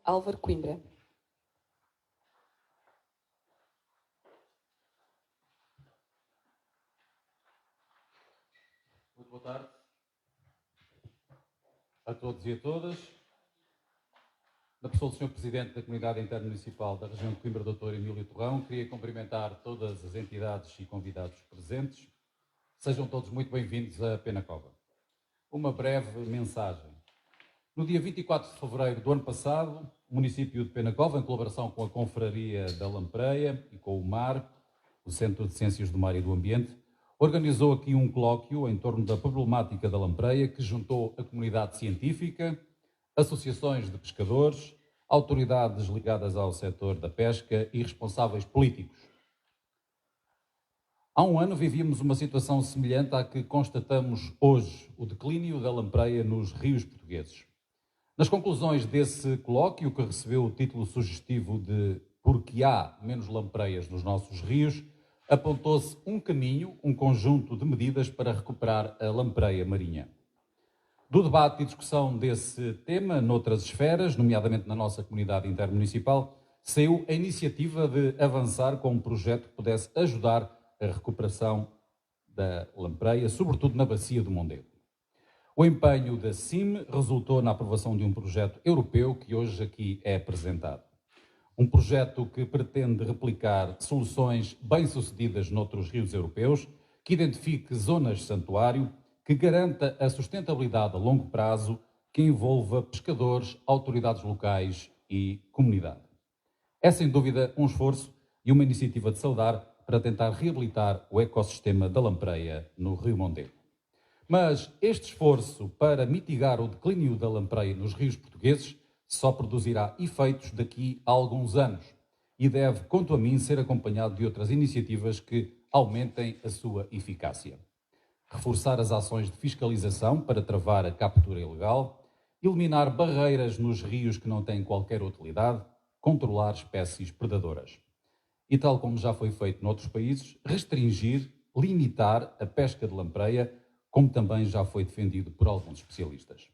Álvaro Coimbra. Muito boa tarde a todos e a todas. Na pessoa do Sr. Presidente da Comunidade Intermunicipal da região de Coimbra, Dr. Emílio Torrão, queria cumprimentar todas as entidades e convidados presentes. Sejam todos muito bem-vindos a Penacova. Uma breve mensagem. No dia 24 de fevereiro do ano passado, o município de Penacova, em colaboração com a Confraria da Lampreia e com o MAR, o Centro de Ciências do Mar e do Ambiente, organizou aqui um colóquio em torno da problemática da lampreia que juntou a comunidade científica, associações de pescadores, autoridades ligadas ao setor da pesca e responsáveis políticos. Há um ano vivíamos uma situação semelhante à que constatamos hoje, o declínio da lampreia nos rios portugueses. Nas conclusões desse colóquio, que recebeu o título sugestivo de Porque há menos lampreias nos nossos rios, apontou-se um caminho, um conjunto de medidas para recuperar a lampreia marinha. Do debate e discussão desse tema, noutras esferas, nomeadamente na nossa comunidade intermunicipal, saiu a iniciativa de avançar com um projeto que pudesse ajudar a recuperação da lampreia, sobretudo na bacia do Mondego. O empenho da CIM resultou na aprovação de um projeto europeu que hoje aqui é apresentado. Um projeto que pretende replicar soluções bem-sucedidas noutros rios europeus, que identifique zonas de santuário, que garanta a sustentabilidade a longo prazo, que envolva pescadores, autoridades locais e comunidade. É sem dúvida um esforço e uma iniciativa de saudar para tentar reabilitar o ecossistema da lampreia no Rio Mondego. Mas este esforço para mitigar o declínio da lampreia nos rios portugueses só produzirá efeitos daqui a alguns anos e deve, quanto a mim, ser acompanhado de outras iniciativas que aumentem a sua eficácia. Reforçar as ações de fiscalização para travar a captura ilegal, eliminar barreiras nos rios que não têm qualquer utilidade, controlar espécies predadoras. E tal como já foi feito noutros países, restringir, limitar a pesca de lampreia, como também já foi defendido por alguns especialistas.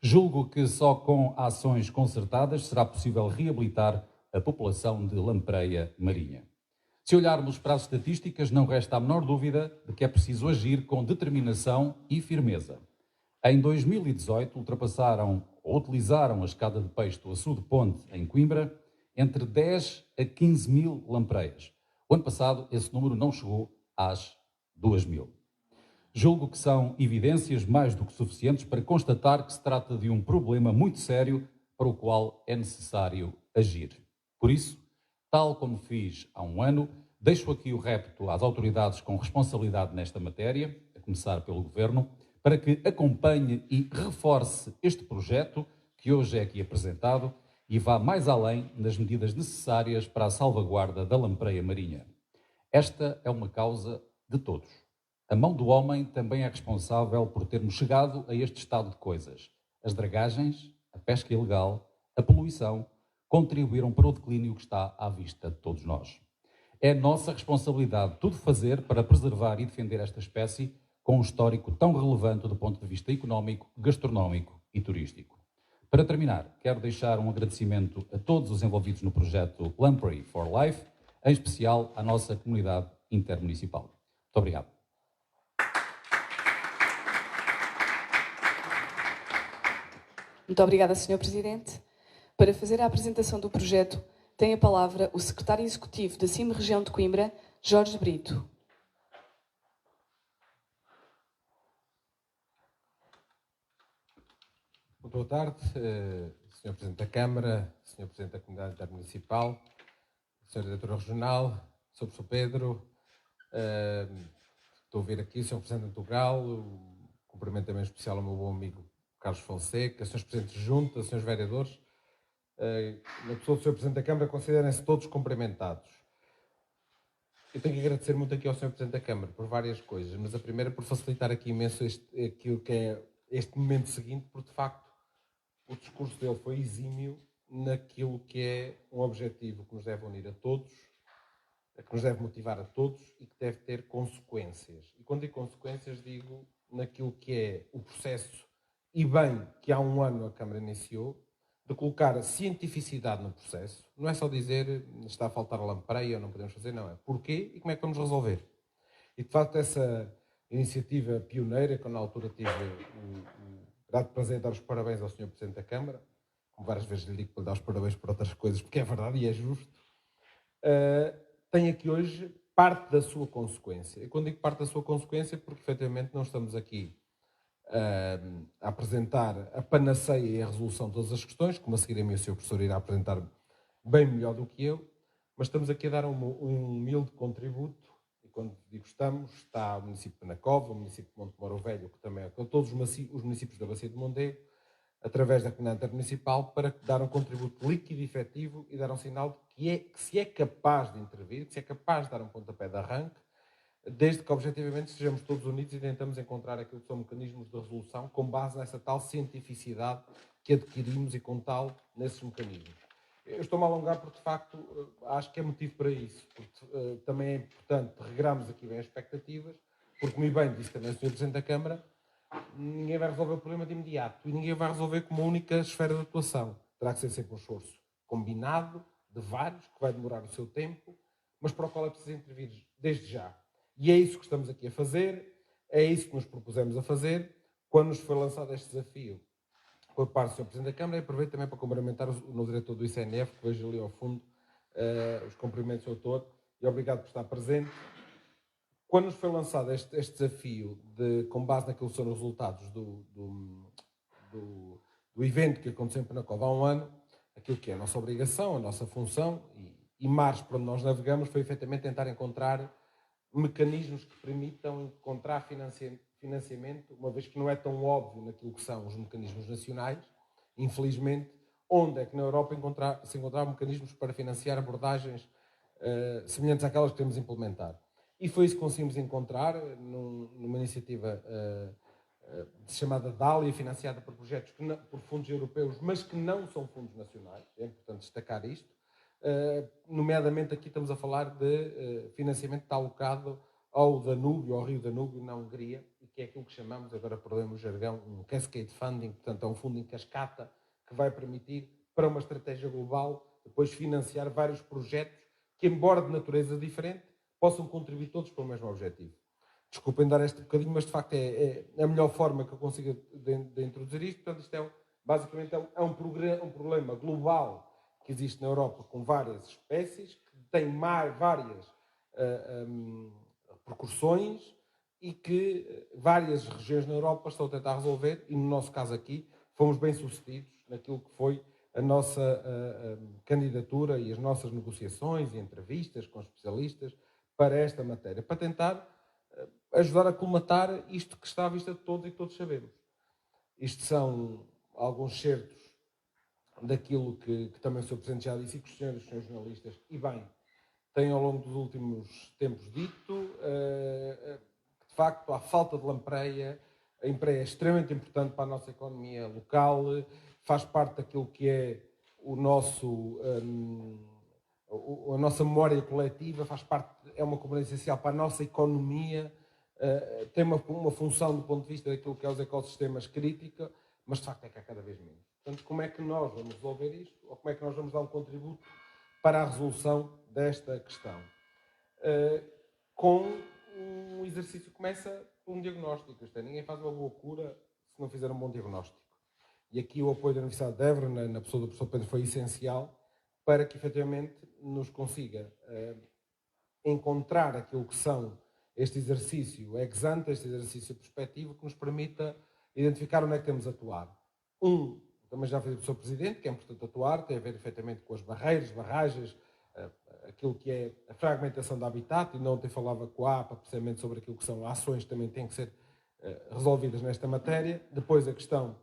Julgo que só com ações concertadas será possível reabilitar a população de lampreia marinha. Se olharmos para as estatísticas, não resta a menor dúvida de que é preciso agir com determinação e firmeza. Em 2018, utilizaram a escada de peixe do Açude Ponte, em Coimbra, entre 10 a 15 mil lampreias. O ano passado, esse número não chegou às 2 mil. Julgo que são evidências mais do que suficientes para constatar que se trata de um problema muito sério para o qual é necessário agir. Por isso, tal como fiz há um ano, deixo aqui o repto às autoridades com responsabilidade nesta matéria, a começar pelo Governo, para que acompanhe e reforce este projeto que hoje é aqui apresentado e vá mais além nas medidas necessárias para a salvaguarda da lampreia marinha. Esta é uma causa de todos. A mão do homem também é responsável por termos chegado a este estado de coisas. As dragagens, a pesca ilegal, a poluição contribuíram para o declínio que está à vista de todos nós. É nossa responsabilidade tudo fazer para preservar e defender esta espécie com um histórico tão relevante do ponto de vista económico, gastronómico e turístico. Para terminar, quero deixar um agradecimento a todos os envolvidos no projeto Lamprey for Life, em especial à nossa comunidade intermunicipal. Muito obrigado. Muito obrigada, Sr. Presidente. Para fazer a apresentação do projeto, tem a palavra o Secretário Executivo da CIM Região de Coimbra, Jorge Brito. Muito boa tarde, Sr. Presidente da Câmara, Sr. Presidente da Comunidade Intermunicipal, Sra. Diretora Regional, Sr. Professor Pedro, estou a ver aqui o Sr. Presidente Integral, cumprimento também especial ao meu bom amigo Carlos Fonseca, Srs. Presidentes de Junta, Srs. Vereadores. Na pessoa do Sr. Presidente da Câmara, considerem-se todos cumprimentados. Eu tenho que agradecer muito aqui ao Sr. Presidente da Câmara por várias coisas, mas a primeira por facilitar aqui imenso aquilo que é este momento seguinte, porque de facto o discurso dele foi exímio naquilo que é um objetivo que nos deve unir a todos, que nos deve motivar a todos e que deve ter consequências. E quando digo consequências, digo naquilo que é o processo, e bem que há um ano a Câmara iniciou, de colocar a cientificidade no processo. Não é só dizer está a faltar a lampreia ou não podemos fazer, não. É porquê e como é que vamos resolver. E, de facto, essa iniciativa pioneira, que eu na altura tive o grande prazer de dar os parabéns ao Sr. Presidente da Câmara, como várias vezes lhe digo para lhe dar os parabéns por outras coisas, porque é verdade e é justo, tem aqui hoje parte da sua consequência. E quando digo parte da sua consequência, porque efetivamente não estamos aqui a apresentar a panaceia e a resolução de todas as questões, como a seguir a mim o Sr. Professor irá apresentar bem melhor do que eu, mas estamos aqui a dar um humilde contributo, e quando digo estamos, está o município de Penacova, o município de Montemoro Velho, que também é todos os municípios da Bacia de Mondego, através da Comunidade Intermunicipal, para dar um contributo líquido e efetivo e dar um sinal de que se é capaz de intervir, que se é capaz de dar um pontapé de arranque, desde que objetivamente sejamos todos unidos e tentamos encontrar aquilo que são mecanismos de resolução com base nessa tal cientificidade que adquirimos e com tal nesses mecanismos. Eu estou-me a alongar porque, de facto, acho que é motivo para isso, porque também é importante regrarmos aqui bem as expectativas, porque, como bem disse também o Sr. Presidente da Câmara, ninguém vai resolver o problema de imediato e ninguém vai resolver com uma única esfera de atuação. Terá que ser sempre um esforço combinado, de vários, que vai demorar o seu tempo, mas para o qual é preciso intervir desde já. E é isso que estamos aqui a fazer, é isso que nos propusemos a fazer quando nos foi lançado este desafio por parte do Sr. Presidente da Câmara. E aproveito também para cumprimentar o novo diretor do ICNF, que vejo ali ao fundo os cumprimentos ao autor, e obrigado por estar presente. Quando nos foi lançado este desafio, com base naquilo que são os resultados do evento que aconteceu em Penacova há um ano, aquilo que é a nossa obrigação, a nossa função e mares para onde nós navegamos foi efetivamente tentar encontrar mecanismos que permitam encontrar financiamento, uma vez que não é tão óbvio naquilo que são os mecanismos nacionais, infelizmente, onde é que na Europa se encontraram mecanismos para financiar abordagens semelhantes àquelas que queremos implementar. E foi isso que conseguimos encontrar numa iniciativa chamada DALIA, financiada por projetos por fundos europeus, mas que não são fundos nacionais. É importante destacar isto. Nomeadamente aqui estamos a falar de financiamento que está alocado ao Danúbio, ao Rio Danúbio, na Hungria, e que é aquilo que chamamos, agora perdemos o jargão, um cascade funding, portanto é um fundo em cascata que vai permitir, para uma estratégia global, depois financiar vários projetos que, embora de natureza diferente, possam contribuir todos para o mesmo objetivo. Desculpem dar este bocadinho, mas de facto é a melhor forma que eu consigo de introduzir isto. Portanto, isto basicamente é um problema global que existe na Europa com várias espécies, que tem várias repercussões e que várias regiões na Europa estão a tentar resolver, e no nosso caso aqui fomos bem-sucedidos naquilo que foi a nossa candidatura e as nossas negociações e entrevistas com especialistas para esta matéria, para tentar ajudar a colmatar isto que está à vista de todos e que todos sabemos. Isto são alguns certos daquilo que também o Sr. Presidente já disse e que os senhores jornalistas, e bem, têm ao longo dos últimos tempos dito, que de facto há falta de lampreia, a lampreia é extremamente importante para a nossa economia local, faz parte daquilo que é o nosso, a nossa memória coletiva, faz parte, é uma componente essencial para a nossa economia, tem uma função do ponto de vista daquilo que é os ecossistemas crítica, mas de facto é que há cada vez menos. Portanto, como é que nós vamos resolver isto? Ou como é que nós vamos dar um contributo para a resolução desta questão? Com um exercício que começa por um diagnóstico. Isto é, ninguém faz uma boa cura se não fizer um bom diagnóstico. E aqui o apoio da Universidade de Évora, na pessoa do professor Pedro, foi essencial para que efetivamente nos consiga encontrar aquilo que são este exercício ex ante, este exercício prospectivo, que nos permita identificar onde é que temos a atuar. Também já foi o professor Presidente, que é importante atuar, tem a ver efetivamente com as barragens, aquilo que é a fragmentação do habitat, e não ontem falava com a APA precisamente sobre aquilo que são ações que também têm que ser resolvidas nesta matéria. Depois a questão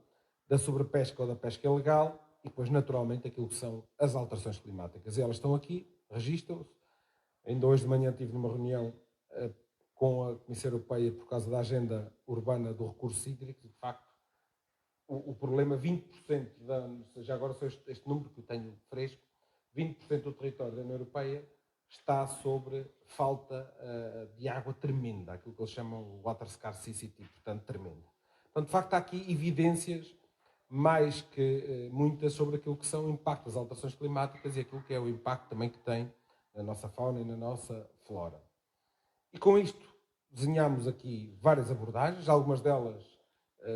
da sobrepesca ou da pesca ilegal e depois naturalmente aquilo que são as alterações climáticas. E elas estão aqui, registram-se. Ainda hoje de manhã estive numa reunião com a Comissão Europeia por causa da agenda urbana do recurso hídrico e de facto o problema, 20% já agora só este número que eu tenho fresco, 20% do território da União Europeia está sobre falta de água tremenda, aquilo que eles chamam water scarcity, portanto tremenda. Portanto, de facto, há aqui evidências mais que muitas sobre aquilo que são o impacto das alterações climáticas e aquilo que é o impacto também que tem na nossa fauna e na nossa flora. E com isto desenhámos aqui várias abordagens, algumas delas,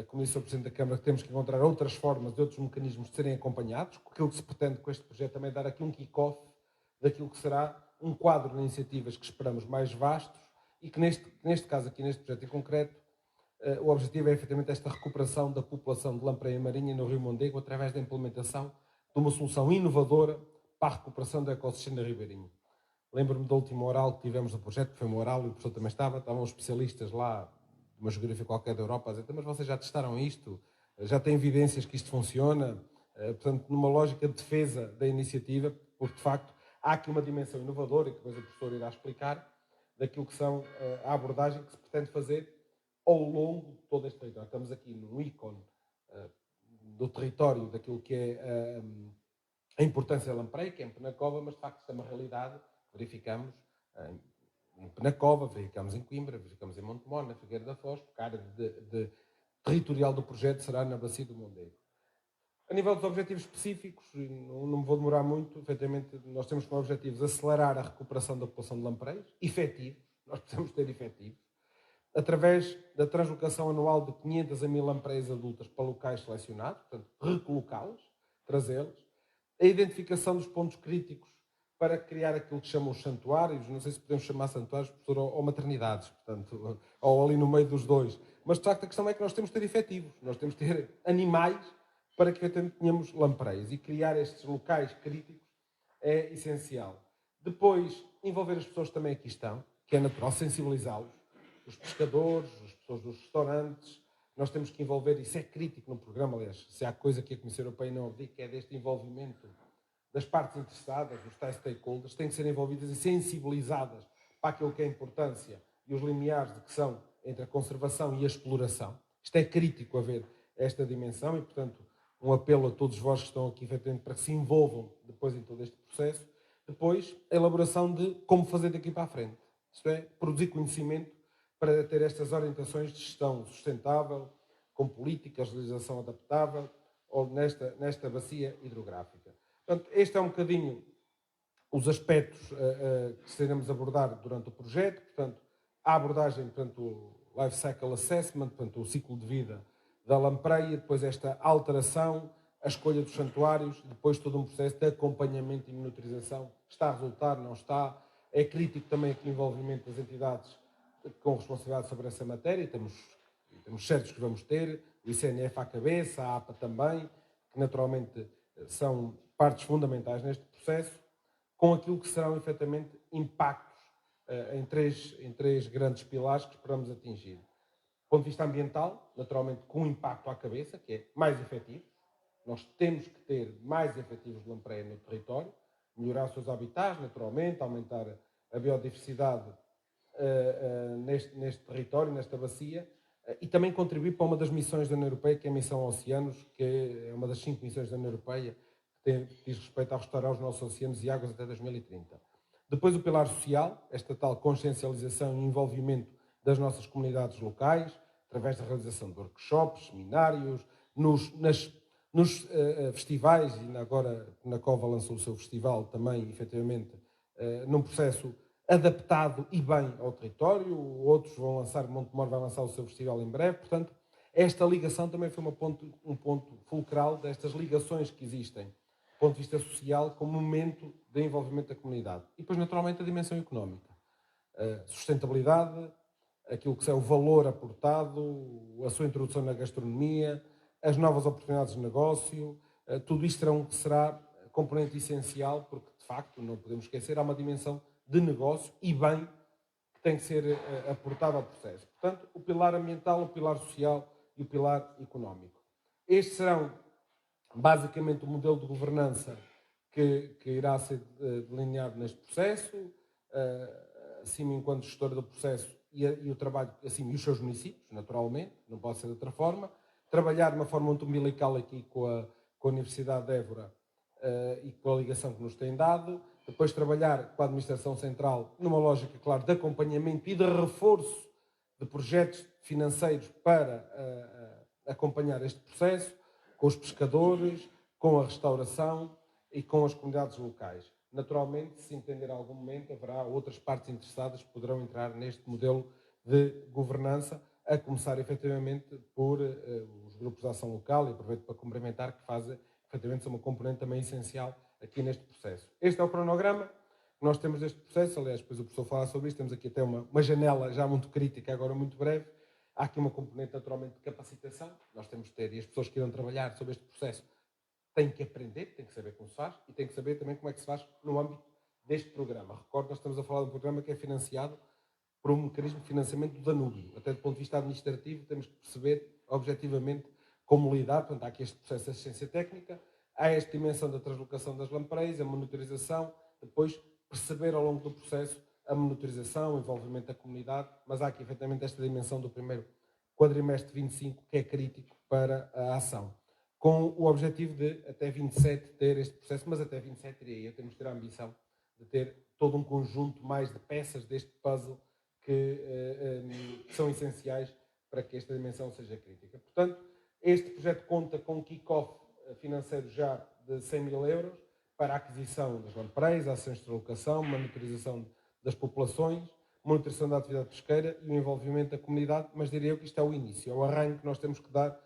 como disse o Presidente da Câmara, que temos que encontrar outras formas e outros mecanismos de serem acompanhados. Aquilo que se pretende com este projeto também é dar aqui um kick-off daquilo que será um quadro de iniciativas que esperamos mais vastos e que neste caso aqui, neste projeto em concreto, o objetivo é efetivamente esta recuperação da população de lampreia marinha no Rio Mondego através da implementação de uma solução inovadora para a recuperação do ecossistema ribeirinho. Lembro-me da última oral que tivemos no projeto, que foi uma oral e o professor também estavam especialistas lá, de uma geografia qualquer da Europa, a dizer, mas vocês já testaram isto? Já têm evidências que isto funciona? Portanto, numa lógica de defesa da iniciativa, porque de facto há aqui uma dimensão inovadora, e que depois o professor irá explicar, daquilo que são a abordagem que se pretende fazer ao longo de todo este território. Estamos aqui num ícone do território, daquilo que é a importância da lampreia, que é em Penacova, mas de facto isto é uma realidade. Verificamos em Penacova, verificamos em Coimbra, verificamos em Montemor, na Figueira da Foz, porque a área territorial do projeto será na Bacia do Mondego. A nível dos objetivos específicos, não me vou demorar muito, efetivamente nós temos como objetivos acelerar a recuperação da população de lampreis, efetivos, nós precisamos ter efetivos, através da translocação anual de 500 a 1000 lampreias adultas para locais selecionados, portanto, recolocá-las, trazê-las, a identificação dos pontos críticos para criar aquilo que chamam os santuários, não sei se podemos chamar santuários, professor, ou maternidades, portanto, ou ali no meio dos dois. Mas, de facto, a questão é que nós temos de ter efetivos, nós temos de ter animais para que tenhamos lampreias. E criar estes locais críticos é essencial. Depois, envolver as pessoas que também aqui estão, que é natural, sensibilizá-los, os pescadores, as pessoas dos restaurantes. Nós temos que envolver, isso é crítico no programa, aliás, se há coisa que a Comissão Europeia não abdica, é deste envolvimento das partes interessadas, dos tais stakeholders, têm que ser envolvidas e sensibilizadas para aquilo que é a importância e os limiares de que são entre a conservação e a exploração. Isto é crítico haver esta dimensão e, portanto, um apelo a todos vós que estão aqui, efetivamente, para que se envolvam depois em todo este processo. Depois, a elaboração de como fazer daqui para a frente. Isto é, produzir conhecimento para ter estas orientações de gestão sustentável, com políticas de legislação adaptável, ou nesta bacia hidrográfica. Portanto, este é um bocadinho os aspectos que iremos abordar durante o projeto. Portanto, a abordagem, portanto, o Life Cycle Assessment, portanto, o ciclo de vida da lampreia, depois esta alteração, a escolha dos santuários, depois todo um processo de acompanhamento e monitorização. Está a resultar, não está? É crítico também aqui o envolvimento das entidades com responsabilidade sobre essa matéria. Temos certos que vamos ter, o ICNF à cabeça, a APA também, que naturalmente são partes fundamentais neste processo, com aquilo que serão efetivamente impactos em três grandes pilares que esperamos atingir. Do ponto de vista ambiental, naturalmente com um impacto à cabeça, que é mais efetivo. Nós temos que ter mais efetivos de lampreia no território, melhorar os seus habitats, naturalmente, aumentar a biodiversidade neste território, nesta bacia, e também contribuir para uma das missões da União Europeia, que é a Missão Oceanos, que é uma das 5 missões da União Europeia, que diz respeito a restaurar os nossos oceanos e águas até 2030. Depois o pilar social, esta tal consciencialização e envolvimento das nossas comunidades locais, através da realização de workshops, seminários, nos festivais, e agora na Cova lançou o seu festival também, efetivamente, num processo adaptado e bem ao território. Outros vão lançar, Montemor vai lançar o seu festival em breve. Portanto, esta ligação também foi um ponto fulcral destas ligações que existem, do ponto de vista social, como momento de envolvimento da comunidade. E depois, naturalmente, a dimensão económica. A sustentabilidade, aquilo que é o valor aportado, a sua introdução na gastronomia, as novas oportunidades de negócio, tudo isto será componente essencial, porque, de facto, não podemos esquecer, há uma dimensão de negócio e bem que tem que ser aportado ao processo. Portanto, o pilar ambiental, o pilar social e o pilar económico. Estes serão, basicamente, o modelo de governança que irá ser delineado neste processo, assim, enquanto gestora do processo e o trabalho, assim, e os seus municípios, naturalmente, não pode ser de outra forma. Trabalhar de uma forma muito umbilical aqui com a Universidade de Évora e com a ligação que nos tem dado. Depois trabalhar com a Administração Central numa lógica, claro, de acompanhamento e de reforço de projetos financeiros para acompanhar este processo, com os pescadores, com a restauração e com as comunidades locais. Naturalmente, se entender em algum momento, haverá outras partes interessadas que poderão entrar neste modelo de governança, a começar efetivamente por os grupos de ação local, e aproveito para cumprimentar, que fazem efetivamente uma componente também essencial aqui neste processo. Este é o cronograma que nós temos deste processo. Aliás, depois o professor falar sobre isto, temos aqui até uma janela já muito crítica, agora muito breve. Há aqui uma componente naturalmente de capacitação, nós temos que ter, e as pessoas que irão trabalhar sobre este processo têm que aprender, têm que saber como se faz, e têm que saber também como é que se faz no âmbito deste programa. Recordo, nós estamos a falar de um programa que é financiado por um mecanismo de financiamento do Danúbio. Até do ponto de vista administrativo, temos que perceber objetivamente como lidar. Portanto, há aqui este processo de assistência técnica, há esta dimensão da translocação das lampreias, a monitorização, depois perceber ao longo do processo a monitorização, o envolvimento da comunidade, mas há aqui efetivamente esta dimensão do primeiro quadrimestre 25 que é crítico para a ação, com o objetivo de até 27 ter este processo, mas até 27 diria eu, temos que ter a ambição de ter todo um conjunto mais de peças deste puzzle que são essenciais para que esta dimensão seja crítica. Portanto, este projeto conta com um kick-off financeiro já de 100 mil euros para a aquisição das lampreias, ações de deslocação, monitorização das populações, monitorização da atividade pesqueira e o envolvimento da comunidade, mas diria eu que isto é o início, é o arranque que nós temos que dar,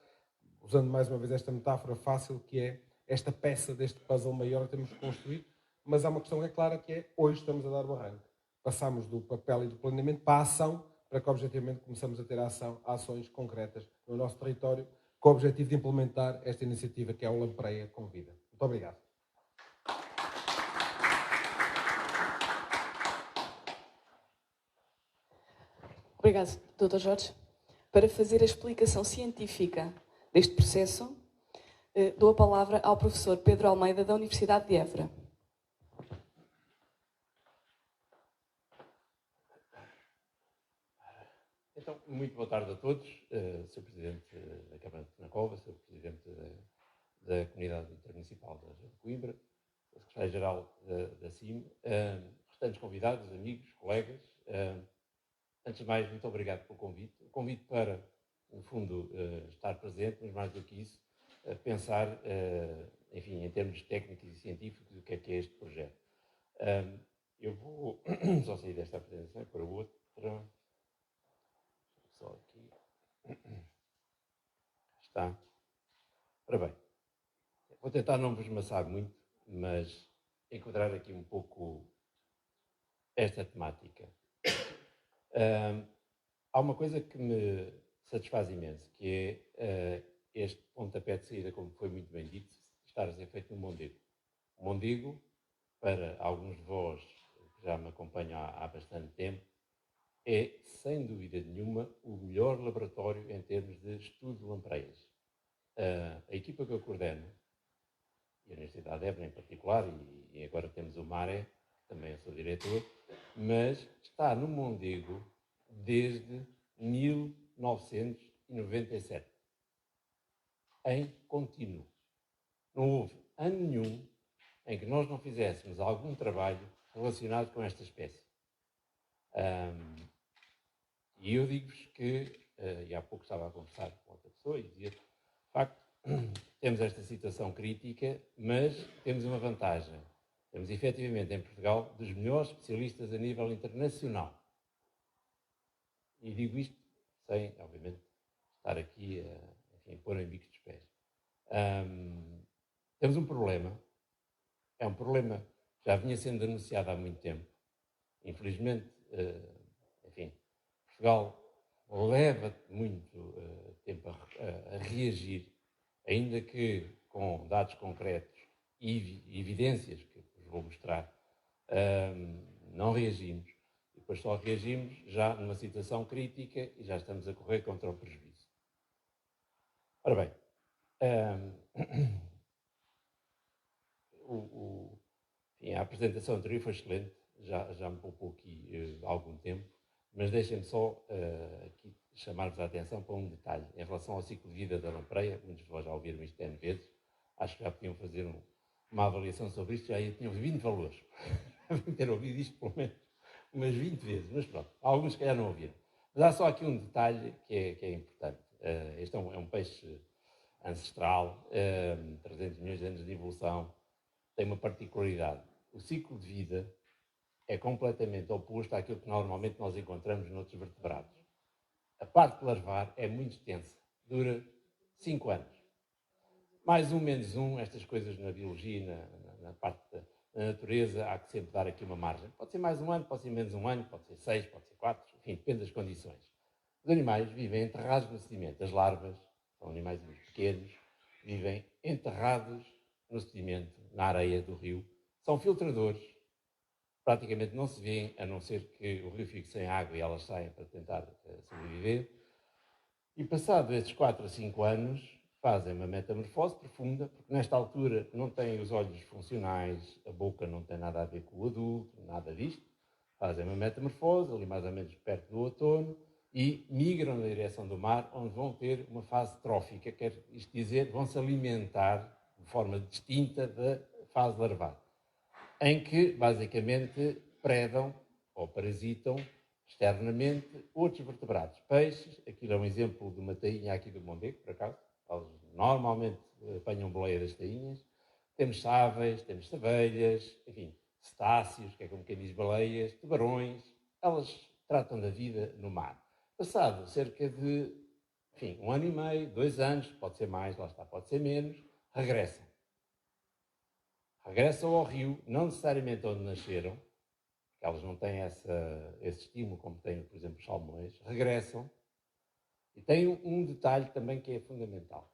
usando mais uma vez esta metáfora fácil, que é esta peça deste puzzle maior que temos que construir, mas há uma questão que é clara, que é hoje estamos a dar o arranque. Passamos do papel e do planeamento para a ação, para que objetivamente começamos a ter ações concretas no nosso território, com o objetivo de implementar esta iniciativa que é o Lampreia Convida. Muito obrigado. Obrigado, Dr. Jorge. Para fazer a explicação científica deste processo, dou a palavra ao professor Pedro Almeida, da Universidade de Évora. Então, muito boa tarde a todos, Sr. Presidente da Câmara de Penacova, Sr. Presidente da Comunidade Intermunicipal da região de Coimbra, Sr. Secretário-Geral da CIM, restantes convidados, amigos, colegas. Antes de mais, muito obrigado pelo convite. O convite para, no fundo, estar presente, mas mais do que isso, pensar, enfim, em termos técnicos e científicos, o que é este projeto. Eu vou só sair desta apresentação para outra. Só aqui. Está. Ora bem, vou tentar não vos maçar muito, mas enquadrar aqui um pouco esta temática. Há uma coisa que me satisfaz imenso, que é este pontapé de saída, como foi muito bem dito, estar a ser feito no Mondego. O Mondego, para alguns de vós que já me acompanham há bastante tempo, é, sem dúvida nenhuma, o melhor laboratório em termos de estudo de lampreias. A equipa que eu coordeno, e a Universidade de Évora em particular, e agora temos o MARE, que também eu sou diretor, mas está no Mondego desde 1997, em contínuo. Não houve ano nenhum em que nós não fizéssemos algum trabalho relacionado com esta espécie. E eu digo-vos que, e há pouco estava a conversar com outra pessoa e dizia, de facto, temos esta situação crítica, mas temos uma vantagem. Temos, efetivamente, em Portugal, dos melhores especialistas a nível internacional. E digo isto sem, obviamente, estar aqui a pôr em bicos dos pés. Temos um problema. É um problema que já vinha sendo denunciado há muito tempo. Infelizmente, enfim, Portugal leva muito tempo a reagir, ainda que com dados concretos e evidências que vos vou mostrar, não reagimos. E depois só reagimos já numa situação crítica e já estamos a correr contra o prejuízo. Ora bem, enfim, a apresentação anterior foi excelente, já me poupou aqui algum tempo, mas deixem-me só aqui chamar-vos a atenção para um detalhe. Em relação ao ciclo de vida da lampreia, muitos de vós já ouviram isto N vezes, acho que já podiam fazer uma avaliação sobre isto, já tinham 20 valores. Devem ter ouvido isto pelo menos umas 20 vezes, mas pronto, alguns se calhar não ouviram. Mas há só aqui um detalhe que é importante. Este é um peixe ancestral, 300 milhões de anos de evolução, tem uma particularidade. O ciclo de vida é completamente oposto àquilo que normalmente nós encontramos noutros vertebrados. A parte larvar é muito extensa, dura 5 anos. Mais um, menos um, estas coisas na biologia, na parte da natureza, há que sempre dar aqui uma margem. Pode ser mais um ano, pode ser menos um ano, pode ser 6, pode ser 4, enfim, depende das condições. Os animais vivem enterrados no sedimento. As larvas, são animais pequenos, vivem enterrados no sedimento, na areia do rio. São filtradores, praticamente não se vêem, a não ser que o rio fique sem água e elas saem para tentar sobreviver. E passado esses 4 a 5 anos, fazem uma metamorfose profunda, porque nesta altura não têm os olhos funcionais, a boca não tem nada a ver com o adulto, nada disto. Fazem uma metamorfose, ali mais ou menos perto do outono, e migram na direção do mar, onde vão ter uma fase trófica, quer isto dizer, vão se alimentar de forma distinta da fase larval, em que, basicamente, predam ou parasitam externamente outros vertebrados. Peixes, aquilo é um exemplo de uma tainha aqui do Mondego, por acaso, eles normalmente apanham boleia das tainhas. Temos aves, temos abelhas, enfim, cetáceos, que é como quem diz baleias, tubarões, elas tratam da vida no mar. Passado cerca de, enfim, 1 ano e meio, 2 anos, pode ser mais, lá está, pode ser menos, regressam. Regressam ao rio, não necessariamente onde nasceram, porque elas não têm esse estímulo como têm, por exemplo, os salmões, regressam e têm um detalhe também que é fundamental.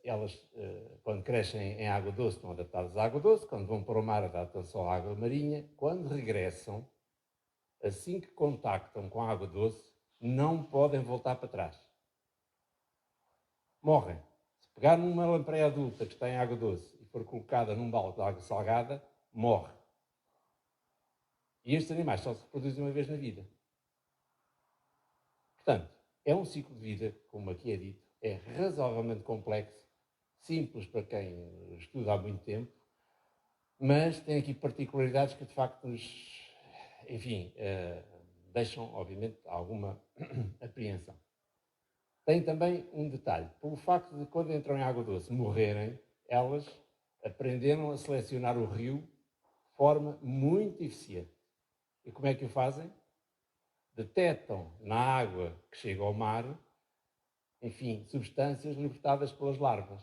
Elas, quando crescem em água doce, estão adaptadas à água doce, quando vão para o mar, adaptam-se à água marinha. Quando regressam, assim que contactam com a água doce, não podem voltar para trás. Morrem. Se pegar numa lampreia adulta que está em água doce e for colocada num balde de água salgada, morre. E estes animais só se reproduzem uma vez na vida. Portanto, é um ciclo de vida, como aqui é dito, é razoavelmente complexo, simples para quem estuda há muito tempo, mas tem aqui particularidades que de facto nos, enfim, deixam, obviamente, alguma apreensão. Tem também um detalhe. Pelo facto de, quando entram em água doce, morrerem, elas aprenderam a selecionar o rio de forma muito eficiente. E como é que o fazem? Detectam na água que chega ao mar, enfim, substâncias libertadas pelas larvas.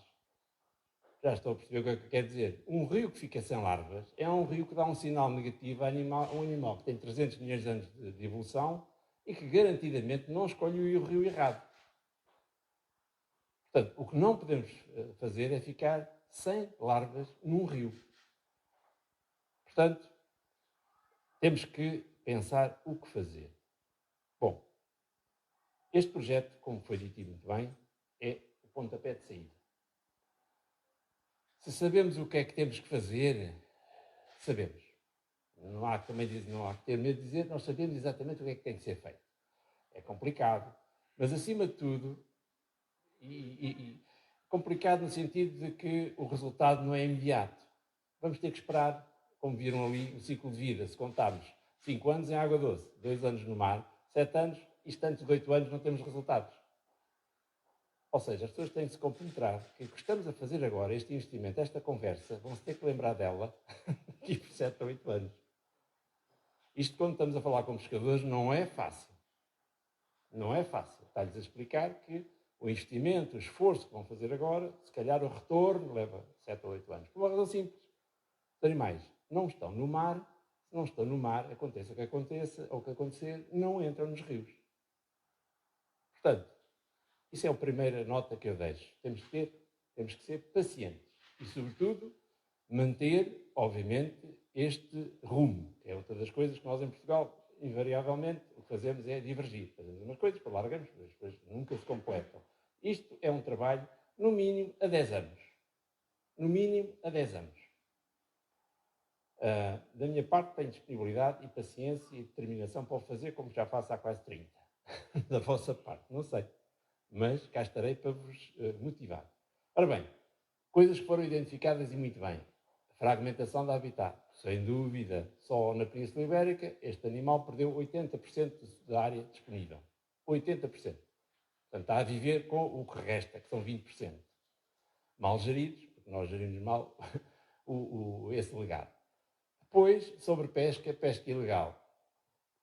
Já estou a perceber o que é que quer dizer. Um rio que fica sem larvas é um rio que dá um sinal negativo a um animal que tem 300 milhões de anos de evolução e que garantidamente não escolhe o rio errado. Portanto, o que não podemos fazer é ficar sem larvas num rio. Portanto, temos que pensar o que fazer. Bom, este projeto, como foi dito muito bem, é o pontapé de saída. Se sabemos o que é que temos que fazer, sabemos. Não há que ter medo de dizer, nós sabemos exatamente o que é que tem que ser feito. É complicado, mas acima de tudo, complicado no sentido de que o resultado não é imediato. Vamos ter que esperar, como viram ali, o ciclo de vida. Se contarmos 5 anos em água doce, 2 anos no mar, 7 anos, isto antes de 8 anos não temos resultados. Ou seja, as pessoas têm de se compenetrar que o que estamos a fazer agora, este investimento, esta conversa, vão-se ter que lembrar dela daqui por 7 a 8 anos. Isto, quando estamos a falar com pescadores, não é fácil. Não é fácil. Está-lhes a explicar que o investimento, o esforço que vão fazer agora, se calhar o retorno leva 7 a 8 anos. Por uma razão simples. Os animais não estão no mar. Se não estão no mar, aconteça o que aconteça, ou o que acontecer, não entram nos rios. Portanto, isso é a primeira nota que eu deixo. Temos que ser pacientes e, sobretudo, manter, obviamente, este rumo. É outra das coisas que nós em Portugal, invariavelmente, o que fazemos é divergir. Fazemos umas coisas, depois largamos, depois nunca se completam. Isto é um trabalho, no mínimo, a 10 anos. No mínimo, a 10 anos. Da minha parte, tenho disponibilidade e paciência e determinação para o fazer, como já faço há quase 30. Da vossa parte, não sei. Mas cá estarei para vos motivar. Ora bem, coisas que foram identificadas e muito bem. A fragmentação do habitat. Sem dúvida, só na Península Ibérica, este animal perdeu 80% da área disponível. 80%. Portanto, está a viver com o que resta, que são 20%. Mal geridos, porque nós gerimos mal esse legado. Depois, sobre pesca, pesca ilegal.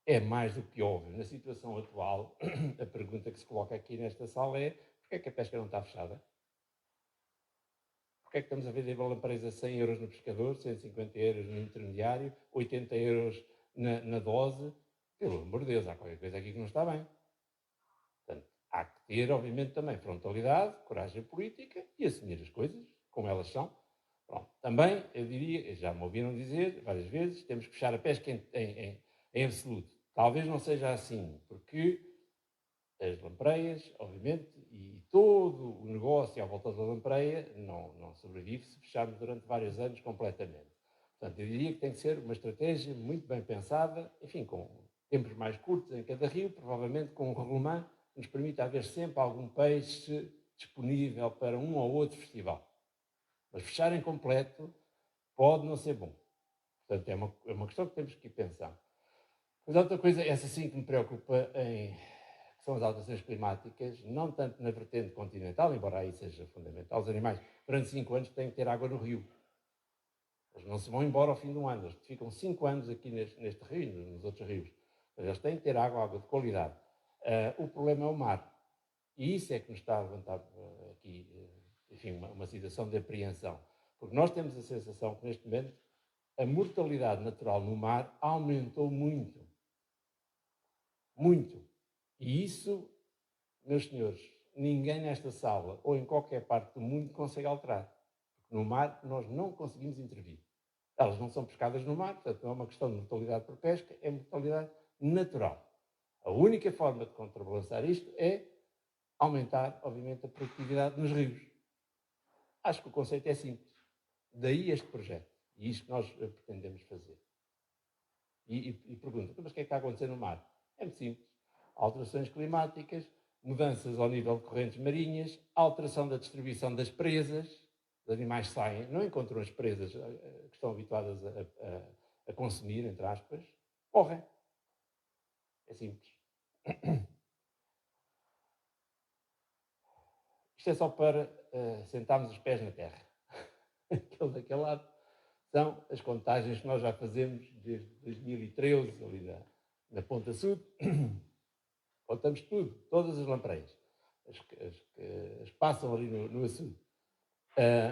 É mais do que óbvio. Na situação atual, a pergunta que se coloca aqui nesta sala é: porquê é que a pesca não está fechada? Porquê é que estamos a vender lamprejas a 100 euros no pescador, 150 euros no intermediário, 80 euros na dose? Pelo amor de Deus, há qualquer coisa aqui que não está bem. Portanto, há que ter, obviamente, também frontalidade, coragem política e assumir as coisas como elas são. Pronto. Também, eu diria, já me ouviram dizer várias vezes, temos que fechar a pesca em absoluto. Talvez não seja assim, porque as lampreias, obviamente, e todo o negócio à volta da lampreia não sobrevive se fecharmos durante vários anos completamente. Portanto, eu diria que tem que ser uma estratégia muito bem pensada, enfim, com tempos mais curtos em cada rio, provavelmente com um regulamento que nos permita haver sempre algum peixe disponível para um ou outro festival. Mas fechar em completo pode não ser bom. Portanto, é uma questão que temos que ir pensar. Mas outra coisa, essa sim que me preocupa, que são as alterações climáticas, não tanto na vertente continental, embora aí seja fundamental. Os animais, durante 5 anos, têm que ter água no rio. Eles não se vão embora ao fim de um ano. Eles ficam 5 anos aqui neste rio e nos outros rios. Mas eles têm que ter água de qualidade. O problema é o mar. E isso é que nos está a levantar aqui, enfim, uma situação de apreensão. Porque nós temos a sensação que, neste momento, a mortalidade natural no mar aumentou muito. Muito. E isso, meus senhores, ninguém nesta sala ou em qualquer parte do mundo consegue alterar. Porque no mar nós não conseguimos intervir. Elas não são pescadas no mar, portanto não é uma questão de mortalidade por pesca, é mortalidade natural. A única forma de contrabalançar isto é aumentar, obviamente, a produtividade nos rios. Acho que o conceito é simples. Daí este projeto. E isto que nós pretendemos fazer. E pergunta, mas o que é que está a acontecer no mar? É muito simples. Alterações climáticas, mudanças ao nível de correntes marinhas, alteração da distribuição das presas, os animais saem, não encontram as presas que estão habituadas a consumir, entre aspas, morrem. É simples. Isto é só para sentarmos os pés na terra. Aquele daquele lado são as contagens que nós já fazemos desde 2013, ali na Ponta Sul. Contamos tudo, todas as lampreias, as que passam ali no açude.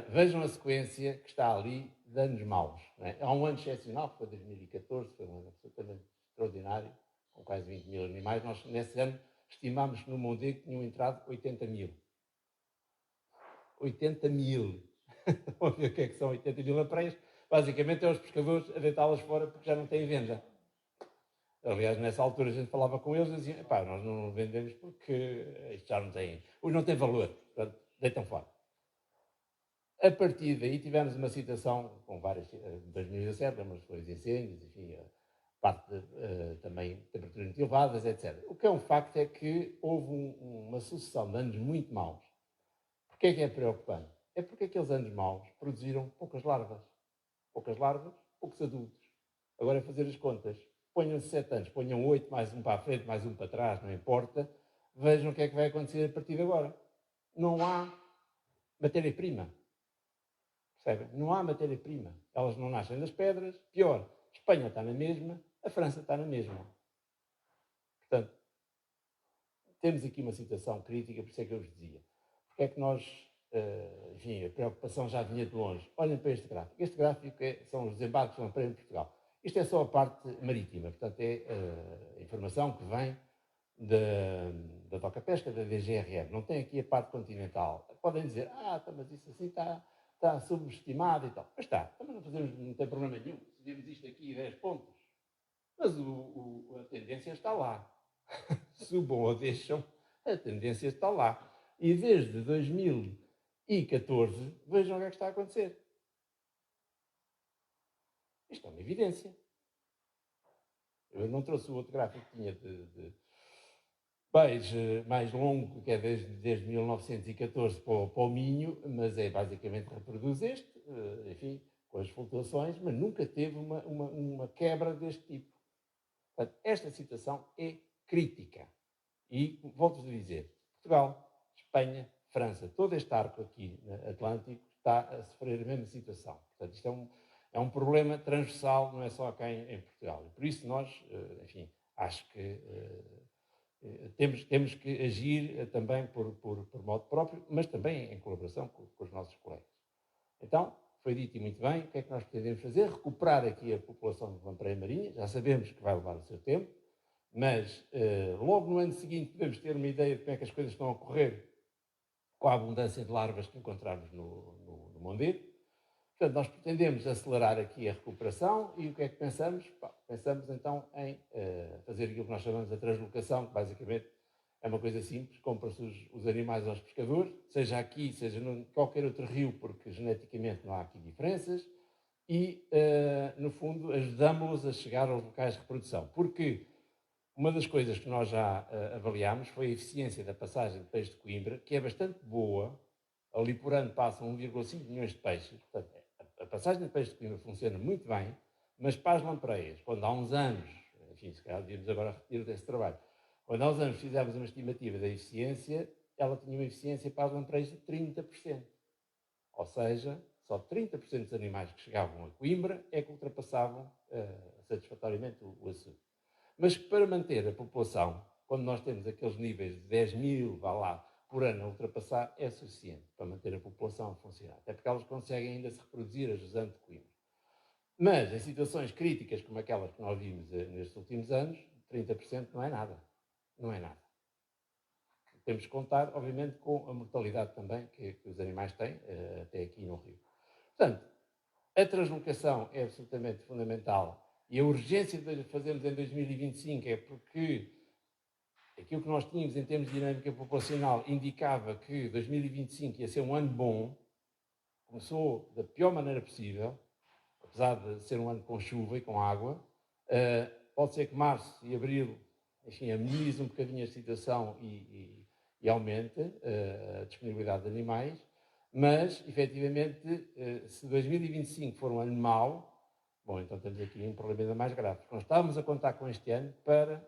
Vejam a sequência que está ali de anos maus. Não é? Há um ano excepcional, que foi 2014, foi um ano absolutamente extraordinário, com quase 20 mil animais. Nós, nesse ano, estimámos que no Mondego tinham entrado 80 mil. 80 mil. Vamos ver o que é que são 80 mil lampreias. Basicamente, é os pescadores a deitá-las fora porque já não têm venda. Aliás, nessa altura a gente falava com eles e diziam, nós não vendemos porque isto já não tem valor, portanto, deitam fora. A partir daí tivemos uma situação com várias, em 2017, mas foi os incêndios, enfim, a parte também temperaturas muito elevadas, etc. O que é um facto é que houve uma sucessão de anos muito maus. Porquê é que é preocupante? É porque aqueles anos maus produziram poucas larvas. Poucas larvas, poucos adultos. Agora é fazer as contas. Ponham 7 anos, ponham 8, mais um para a frente, mais um para trás, não importa. Vejam o que é que vai acontecer a partir de agora. Não há matéria-prima. Percebem? Não há matéria-prima. Elas não nascem das pedras. Pior, Espanha está na mesma, a França está na mesma. Portanto, temos aqui uma situação crítica, por isso é que eu vos dizia. Porque é que nós, enfim, a preocupação já vinha de longe. Olhem para este gráfico. Este gráfico são os desembarques de lampreia em Portugal. Isto é só a parte marítima, portanto é a informação que vem da Toca Pesca, da DGRR. Não tem aqui a parte continental. Podem dizer, mas isso assim está subestimado e tal. Mas está, também não tem problema nenhum. Se vimos isto aqui 10 pontos. Mas a tendência está lá. Subam ou deixam, a tendência está lá. E desde 2014, vejam o que é que está a acontecer. Isto é uma evidência. Eu não trouxe o outro gráfico que tinha mais longo, que é desde 1914 para o Minho, mas basicamente reproduz este, enfim, com as flutuações, mas nunca teve uma quebra deste tipo. Portanto, esta situação é crítica. E volto-vos a dizer, Portugal, Espanha, França, todo este arco aqui atlântico está a sofrer a mesma situação. Portanto, isto é um problema transversal, não é só cá em Portugal. E por isso nós, enfim, acho que temos que agir também por modo próprio, mas também em colaboração com os nossos colegas. Então, foi dito e muito bem, o que é que nós pretendemos fazer? Recuperar aqui a população de lampreia marinha, já sabemos que vai levar o seu tempo, mas logo no ano seguinte podemos ter uma ideia de como é que as coisas estão a correr com a abundância de larvas que encontramos no Mondego. Portanto, nós pretendemos acelerar aqui a recuperação e o que é que pensamos? Pensamos então em fazer aquilo que nós chamamos de translocação, que basicamente é uma coisa simples, compra-se os animais aos pescadores, seja aqui, seja em qualquer outro rio, porque geneticamente não há aqui diferenças, e, no fundo, ajudamos-los a chegar aos locais de reprodução. Porque uma das coisas que nós já avaliámos foi a eficiência da passagem de peixe de Coimbra, que é bastante boa. Ali por ano passam 1,5 milhões de peixes. Portanto, a passagem de peixe de Coimbra funciona muito bem, mas para as lampreias, quando há uns anos, enfim, se calhar devíamos agora retirar desse trabalho, quando há uns anos fizemos uma estimativa da eficiência, ela tinha uma eficiência para as lampreias de 30%. Ou seja, só 30% dos animais que chegavam a Coimbra é que ultrapassavam satisfatoriamente o açude. Mas para manter a população, quando nós temos aqueles níveis de 10 mil, vá lá, por ano a ultrapassar, é suficiente para manter a população a funcionar. Até porque elas conseguem ainda se reproduzir ajusando de Coimbra. Mas em situações críticas como aquelas que nós vimos nestes últimos anos, 30% não é nada. Não é nada. Temos que contar, obviamente, com a mortalidade também que os animais têm até aqui no rio. Portanto, a translocação é absolutamente fundamental e a urgência de fazermos em 2025 é porque aquilo que nós tínhamos em termos de dinâmica populacional indicava que 2025 ia ser um ano bom, começou da pior maneira possível, apesar de ser um ano com chuva e com água. Pode ser que março e abril, enfim, amenize um bocadinho a situação e aumente a disponibilidade de animais, mas, efetivamente, se 2025 for um ano mau, bom, então temos aqui um problema ainda mais grave. Nós estávamos a contar com este ano para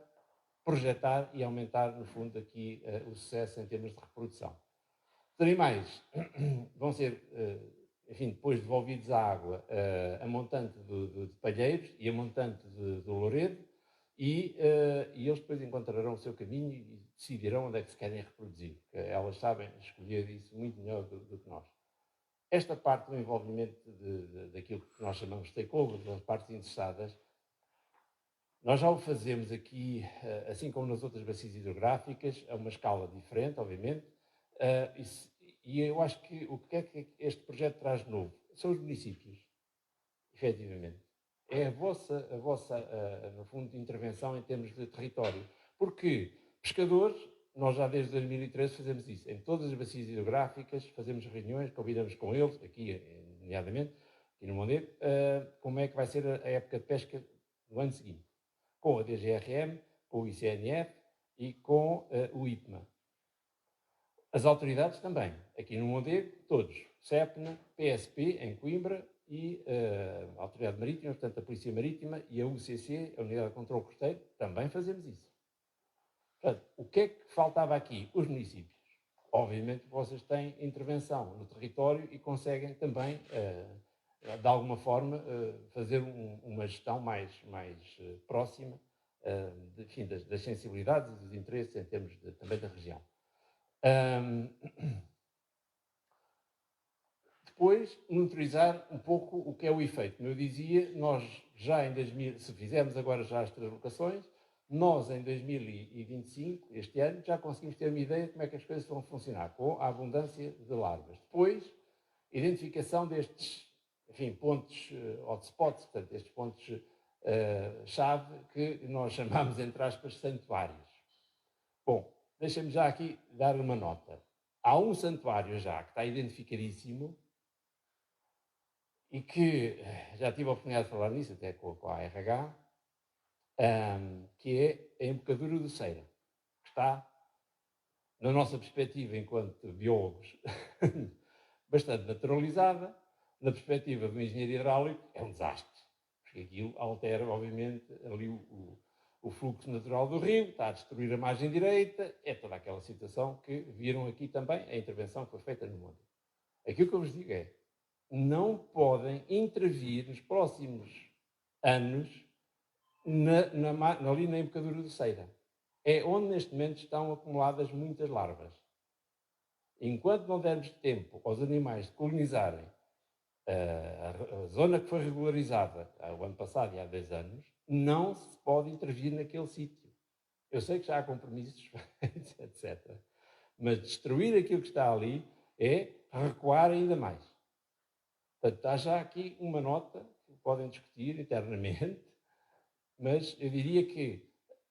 projetar e aumentar, no fundo, aqui o sucesso em termos de reprodução. Os animais vão ser, enfim, depois devolvidos à água a montante de palheiros e a montante do Louredo, e eles depois encontrarão o seu caminho e decidirão onde é que se querem reproduzir. Elas sabem escolher isso muito melhor do que nós. Esta parte do envolvimento daquilo que nós chamamos de stakeholders, das partes interessadas, nós já o fazemos aqui, assim como nas outras bacias hidrográficas, a uma escala diferente, obviamente, e eu acho que o que é que este projeto traz de novo? São os municípios, efetivamente. É a vossa no fundo, intervenção em termos de território. Porque pescadores, nós já desde 2013 fazemos isso. Em todas as bacias hidrográficas, fazemos reuniões, convidamos com eles, aqui, nomeadamente, aqui no Mondego, como é que vai ser a época de pesca do ano seguinte. Com a DGRM, com o ICNF e com o IPMA. As autoridades também, aqui no Mondego, todos. CEPNA, PSP, em Coimbra, e a Autoridade Marítima, portanto a Polícia Marítima, e a UCC, a Unidade de Controlo Costeiro, também fazemos isso. Portanto, o que é que faltava aqui? Os municípios. Obviamente vocês têm intervenção no território e conseguem também, de alguma forma, fazer uma gestão mais próxima enfim, das sensibilidades e dos interesses em termos também da região. Depois, monitorizar um pouco o que é o efeito. Como eu dizia, nós já em 2000, se fizermos agora já as translocações, nós em 2025, este ano, já conseguimos ter uma ideia de como é que as coisas vão funcionar, com a abundância de larvas. Depois, identificação destes, enfim, pontos hotspots, portanto, estes pontos chave que nós chamamos, entre aspas, santuários. Bom, deixem-me já aqui dar uma nota. Há um santuário já que está identificadíssimo e que já tive a oportunidade de falar nisso até com a ARH, que é a embocadura do Ceira, que está, na nossa perspectiva enquanto biólogos, bastante naturalizada. Na perspectiva do engenheiro hidráulico, é um desastre, porque aquilo altera, obviamente, ali o fluxo natural do rio, está a destruir a margem direita, é toda aquela situação que viram aqui também, a intervenção que foi feita no Mondego. Aquilo que eu vos digo é, não podem intervir nos próximos anos ali na embocadura do Ceira. É onde neste momento estão acumuladas muitas larvas. Enquanto não dermos tempo aos animais de colonizarem a zona que foi regularizada o ano passado e há 10 anos, não se pode intervir naquele sítio. Eu sei que já há compromissos, etc. Mas destruir aquilo que está ali é recuar ainda mais. Portanto, há já aqui uma nota que podem discutir internamente, mas eu diria que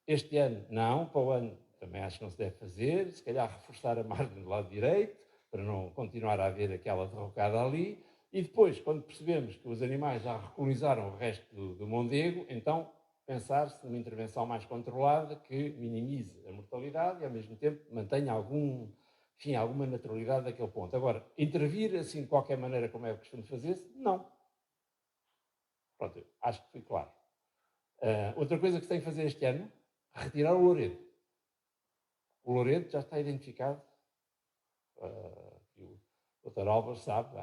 este ano não, para o ano também acho que não se deve fazer, se calhar reforçar a margem do lado direito, para não continuar a haver aquela derrocada ali, e depois, quando percebemos que os animais já recolonizaram o resto do Mondego, então pensar-se numa intervenção mais controlada que minimize a mortalidade e, ao mesmo tempo, mantenha alguma naturalidade daquele ponto. Agora, intervir assim de qualquer maneira, como é o costume fazer-se, não. Pronto, acho que fui claro. Outra coisa que se tem que fazer este ano, retirar o louredo. O louredo já está identificado. O Dr. Álvares sabe,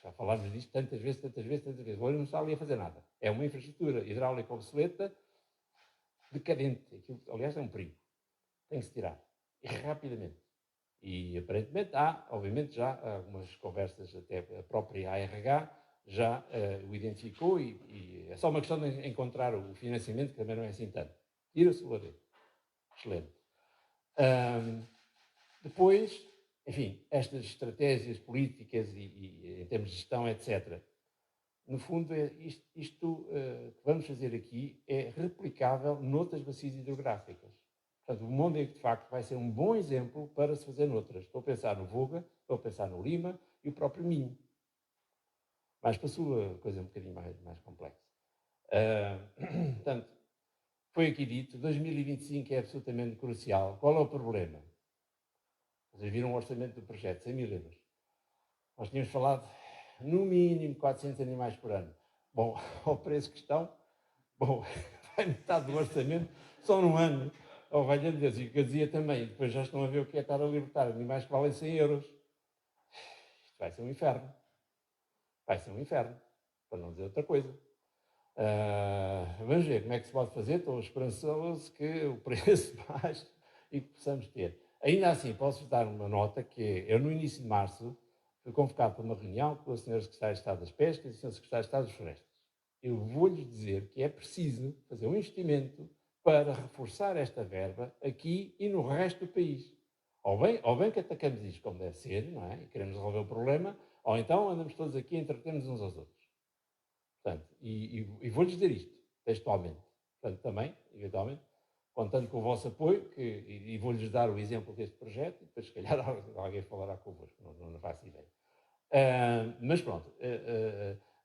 já falámos disto tantas vezes. O louredo não está ali a fazer nada. É uma infraestrutura hidráulica obsoleta, decadente. Aquilo, aliás, é um perigo. Tem que se tirar. E rapidamente. E aparentemente há, obviamente, já algumas conversas, até a própria ARH já o identificou e é só uma questão de encontrar o financiamento, que também não é assim tanto. Tira-se o louredo. Excelente. Depois, enfim, estas estratégias políticas e em termos de gestão, etc., no fundo, isto que vamos fazer aqui é replicável noutras bacias hidrográficas. Portanto, o Mondego, de facto, vai ser um bom exemplo para se fazer noutras. Estou a pensar no Voga, estou a pensar no Lima e o próprio Minho. Mas para a sua coisa um bocadinho mais complexa. Portanto, foi aqui dito, 2025 é absolutamente crucial. Qual é o problema? Vocês viram o orçamento do projeto, 100 mil euros. Nós tínhamos falado, no mínimo, 400 animais por ano. Bom, ao preço que estão, vai metade do orçamento só num ano. Oh, valha de Deus, e o que eu dizia também, depois já estão a ver o que é estar a libertar animais que valem 100 euros. Isto vai ser um inferno. Vai ser um inferno, para não dizer outra coisa. Vamos ver como é que se pode fazer. Estou esperançoso que o preço baixe e que possamos ter. Ainda assim, posso dar uma nota que eu, no início de março, fui convocado para uma reunião com o Sr. Secretário de Estado das Pescas e o Sr. Secretário de Estado das Florestas. Eu vou-lhes dizer que é preciso fazer um investimento para reforçar esta verba aqui e no resto do país. Ou bem que atacamos isto como deve ser, não é? E queremos resolver o problema, ou então andamos todos aqui a entreter-nos uns aos outros. Portanto, e vou-lhes dizer isto, textualmente. Portanto, também, eventualmente, contando com o vosso apoio, e vou-lhes dar o exemplo deste projeto, e depois, se calhar, alguém falará convosco, não faço ideia. Mas pronto,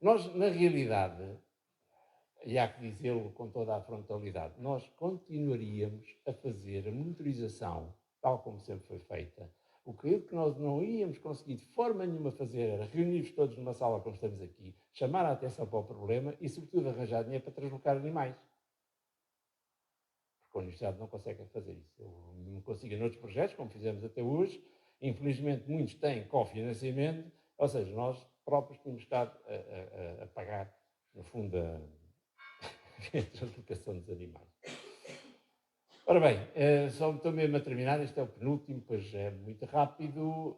nós, na realidade, e há que dizê-lo com toda a frontalidade, nós continuaríamos a fazer a monitorização, tal como sempre foi feita. O que nós não íamos conseguir de forma nenhuma fazer era reunir-nos todos numa sala como estamos aqui, chamar a atenção para o problema e, sobretudo, arranjar dinheiro para translocar animais. Porque a Universidade não consegue fazer isso. Eu não consigo em outros projetos, como fizemos até hoje. Infelizmente, muitos têm cofinanciamento, ou seja, nós próprios temos que estar a pagar, no fundo, a translocação dos animais. Ora bem, só estou mesmo a terminar, este é o penúltimo, pois é muito rápido.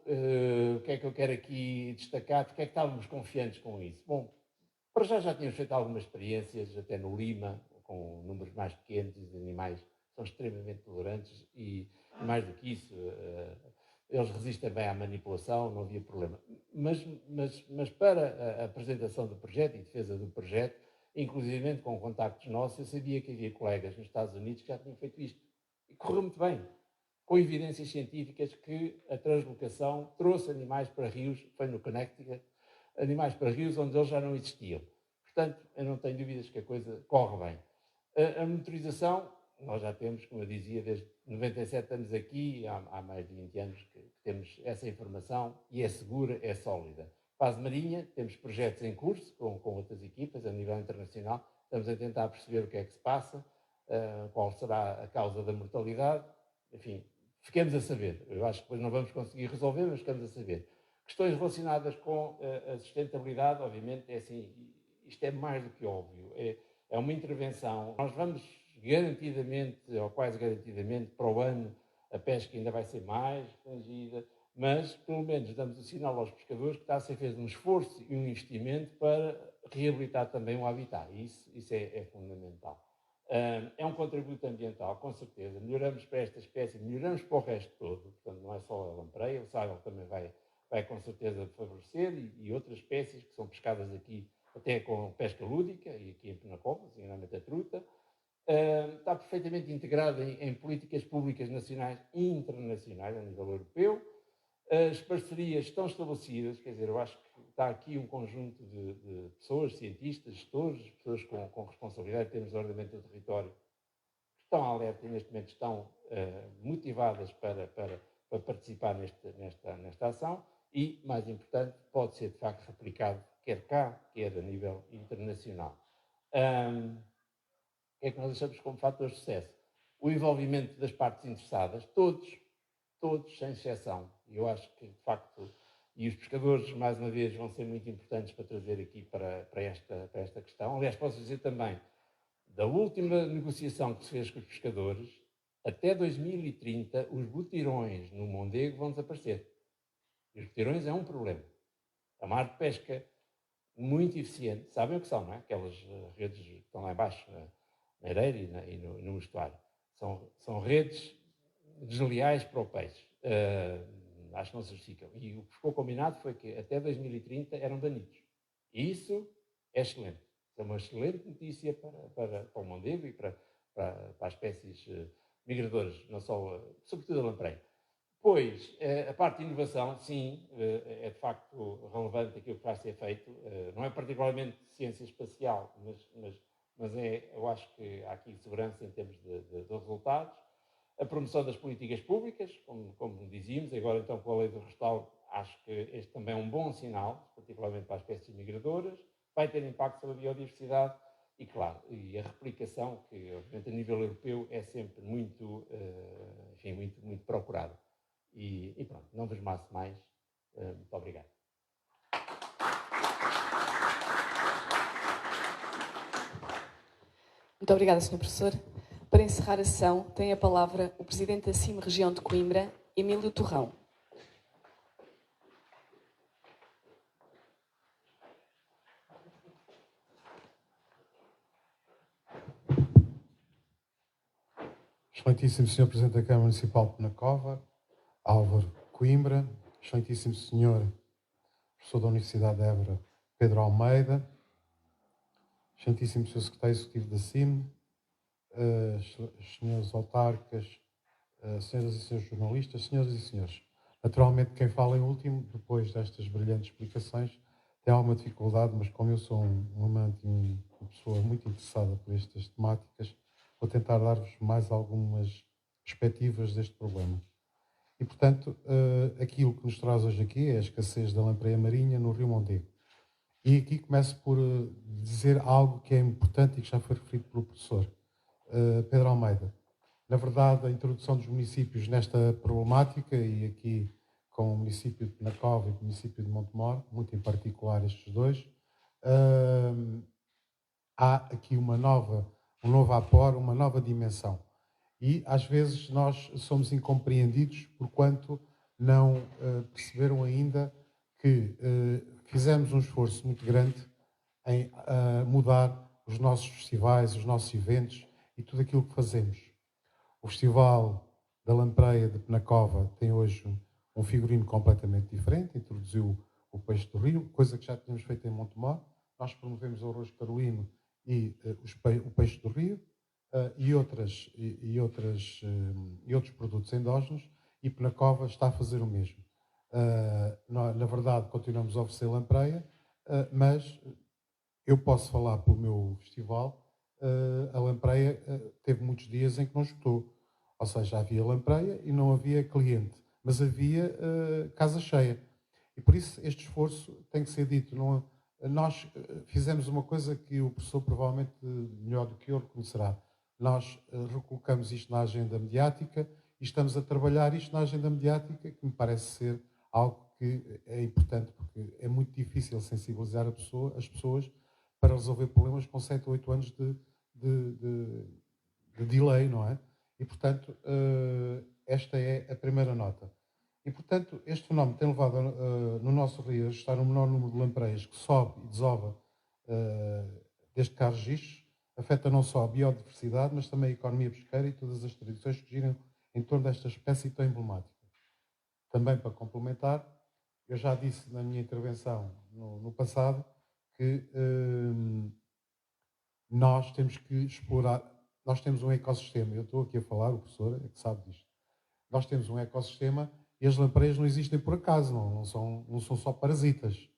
O que é que eu quero aqui destacar? Porque é que estávamos confiantes com isso? Bom, para já tínhamos feito algumas experiências, até no Lima, com números mais pequenos, e os animais são extremamente tolerantes e, mais do que isso, eles resistem bem à manipulação, não havia problema. Mas para a apresentação do projeto e defesa do projeto, inclusive com contactos nossos, eu sabia que havia colegas nos Estados Unidos que já tinham feito isto. E correu muito bem, com evidências científicas que a translocação trouxe animais para rios, foi no Connecticut, animais para rios onde eles já não existiam. Portanto, eu não tenho dúvidas que a coisa corre bem. A monitorização, nós já temos, como eu dizia, desde 97 anos aqui, há mais de 20 anos que temos essa informação e é segura, é sólida. Fase marinha, temos projetos em curso com outras equipas a nível internacional, estamos a tentar perceber o que é que se passa. qual será a causa da mortalidade, enfim, fiquemos a saber. Eu acho que depois não vamos conseguir resolver, mas ficamos a saber. Questões relacionadas com a sustentabilidade, obviamente, é assim, isto é mais do que óbvio. É uma intervenção. Nós vamos garantidamente, ou quase garantidamente, para o ano, a pesca ainda vai ser mais restringida, mas pelo menos damos o sinal aos pescadores que está a ser feito um esforço e um investimento para reabilitar também o habitat. Isso é fundamental. É um contributo ambiental, com certeza. Melhoramos para esta espécie, melhoramos para o resto todo. Portanto, não é só a lampreia, o saial também vai com certeza favorecer e outras espécies que são pescadas aqui até com pesca lúdica, e aqui em Penacova, sinceramente a truta. Está perfeitamente integrado em políticas públicas nacionais e internacionais, a nível europeu. As parcerias estão estabelecidas, quer dizer, eu acho que está aqui um conjunto de pessoas, cientistas, gestores, pessoas com responsabilidade em termos de ordenamento do território, que estão alerta e neste momento estão motivadas para participar nesta ação e, mais importante, pode ser de facto replicado, quer cá, quer a nível internacional. O que é que nós achamos como fator de sucesso? O envolvimento das partes interessadas, todos, sem exceção. E eu acho que, de facto, e os pescadores, mais uma vez, vão ser muito importantes para trazer aqui para esta questão. Aliás, posso dizer também, da última negociação que se fez com os pescadores, até 2030, os botirões no Mondego vão desaparecer. E os botirões é um problema. É uma arte de pesca muito eficiente. Sabem o que são, não é? Aquelas redes que estão lá embaixo, na areia e no estuário. São redes desleais para o peixe. Acho que não se justificam. E o que ficou combinado foi que até 2030 eram banidos. E isso é excelente. É uma excelente notícia para o Mondego e para as espécies migradoras, não só, sobretudo a lampreia. Pois, a parte de inovação, sim, é de facto relevante aquilo que vai ser feito. Não é particularmente ciência espacial, mas eu acho que há aqui segurança em termos de resultados. A promoção das políticas públicas, como dizíamos, agora então com a lei do restauro, acho que este também é um bom sinal, particularmente para as espécies migradoras, vai ter impacto sobre a biodiversidade e, claro, e a replicação, que obviamente a nível europeu é sempre muito procurada. E pronto, não vos maço mais. Muito obrigado. Muito obrigada, Sr. Professor. Para encerrar a sessão, tem a palavra o Presidente da CIM Região de Coimbra, Emílio Torrão. Excelentíssimo Sr. Presidente da Câmara Municipal de Penacova, Álvaro Coimbra, Excelentíssimo Sr. Professor da Universidade de Évora, Pedro Almeida, Excelentíssimo Sr. Secretário Executivo da CIM, senhores autarcas, senhoras e senhores jornalistas, senhoras e senhores. Naturalmente, quem fala em último, depois destas brilhantes explicações, tem alguma dificuldade, mas como eu sou um amante e uma pessoa muito interessada por estas temáticas, vou tentar dar-vos mais algumas perspectivas deste problema. E, portanto, aquilo que nos traz hoje aqui é a escassez da lampreia marinha no Rio Mondego. E aqui começo por dizer algo que é importante e que já foi referido pelo professor Pedro Almeida. Na verdade, a introdução dos municípios nesta problemática, e aqui com o município de Penacova e o município de Montemor, muito em particular estes dois, há aqui um novo apor, uma nova dimensão. E, às vezes, nós somos incompreendidos porquanto não perceberam ainda que fizemos um esforço muito grande em mudar os nossos festivais, os nossos eventos e tudo aquilo que fazemos. O Festival da Lampreia de Penacova tem hoje um figurino completamente diferente, introduziu o peixe do rio, coisa que já tínhamos feito em Montemor. Nós promovemos o arroz carolino e o peixe do rio e outros produtos endógenos, e Penacova está a fazer o mesmo. Na verdade, continuamos a oferecer lampreia, mas eu posso falar pelo meu festival, a lampreia teve muitos dias em que não esgotou. Ou seja, havia lampreia e não havia cliente, mas havia casa cheia. E por isso este esforço tem que ser dito. Nós fizemos uma coisa que o professor provavelmente melhor do que eu reconhecerá. nós recolocamos isto na agenda mediática e estamos a trabalhar isto na agenda mediática, que me parece ser algo que é importante, porque é muito difícil sensibilizar as pessoas para resolver problemas com 7 ou 8 anos de delay, não é? E, portanto, esta é a primeira nota. E, portanto, este fenómeno tem levado no nosso rio a estar um menor número de lampreias que sobe e desova desde que há registros, afeta não só a biodiversidade, mas também a economia pesqueira e todas as tradições que giram em torno desta espécie tão emblemática. Também para complementar, eu já disse na minha intervenção no passado que nós temos que explorar, nós temos um ecossistema, eu estou aqui a falar, o professor é que sabe disto, nós temos um ecossistema e as lampreias não existem por acaso, não são só parasitas.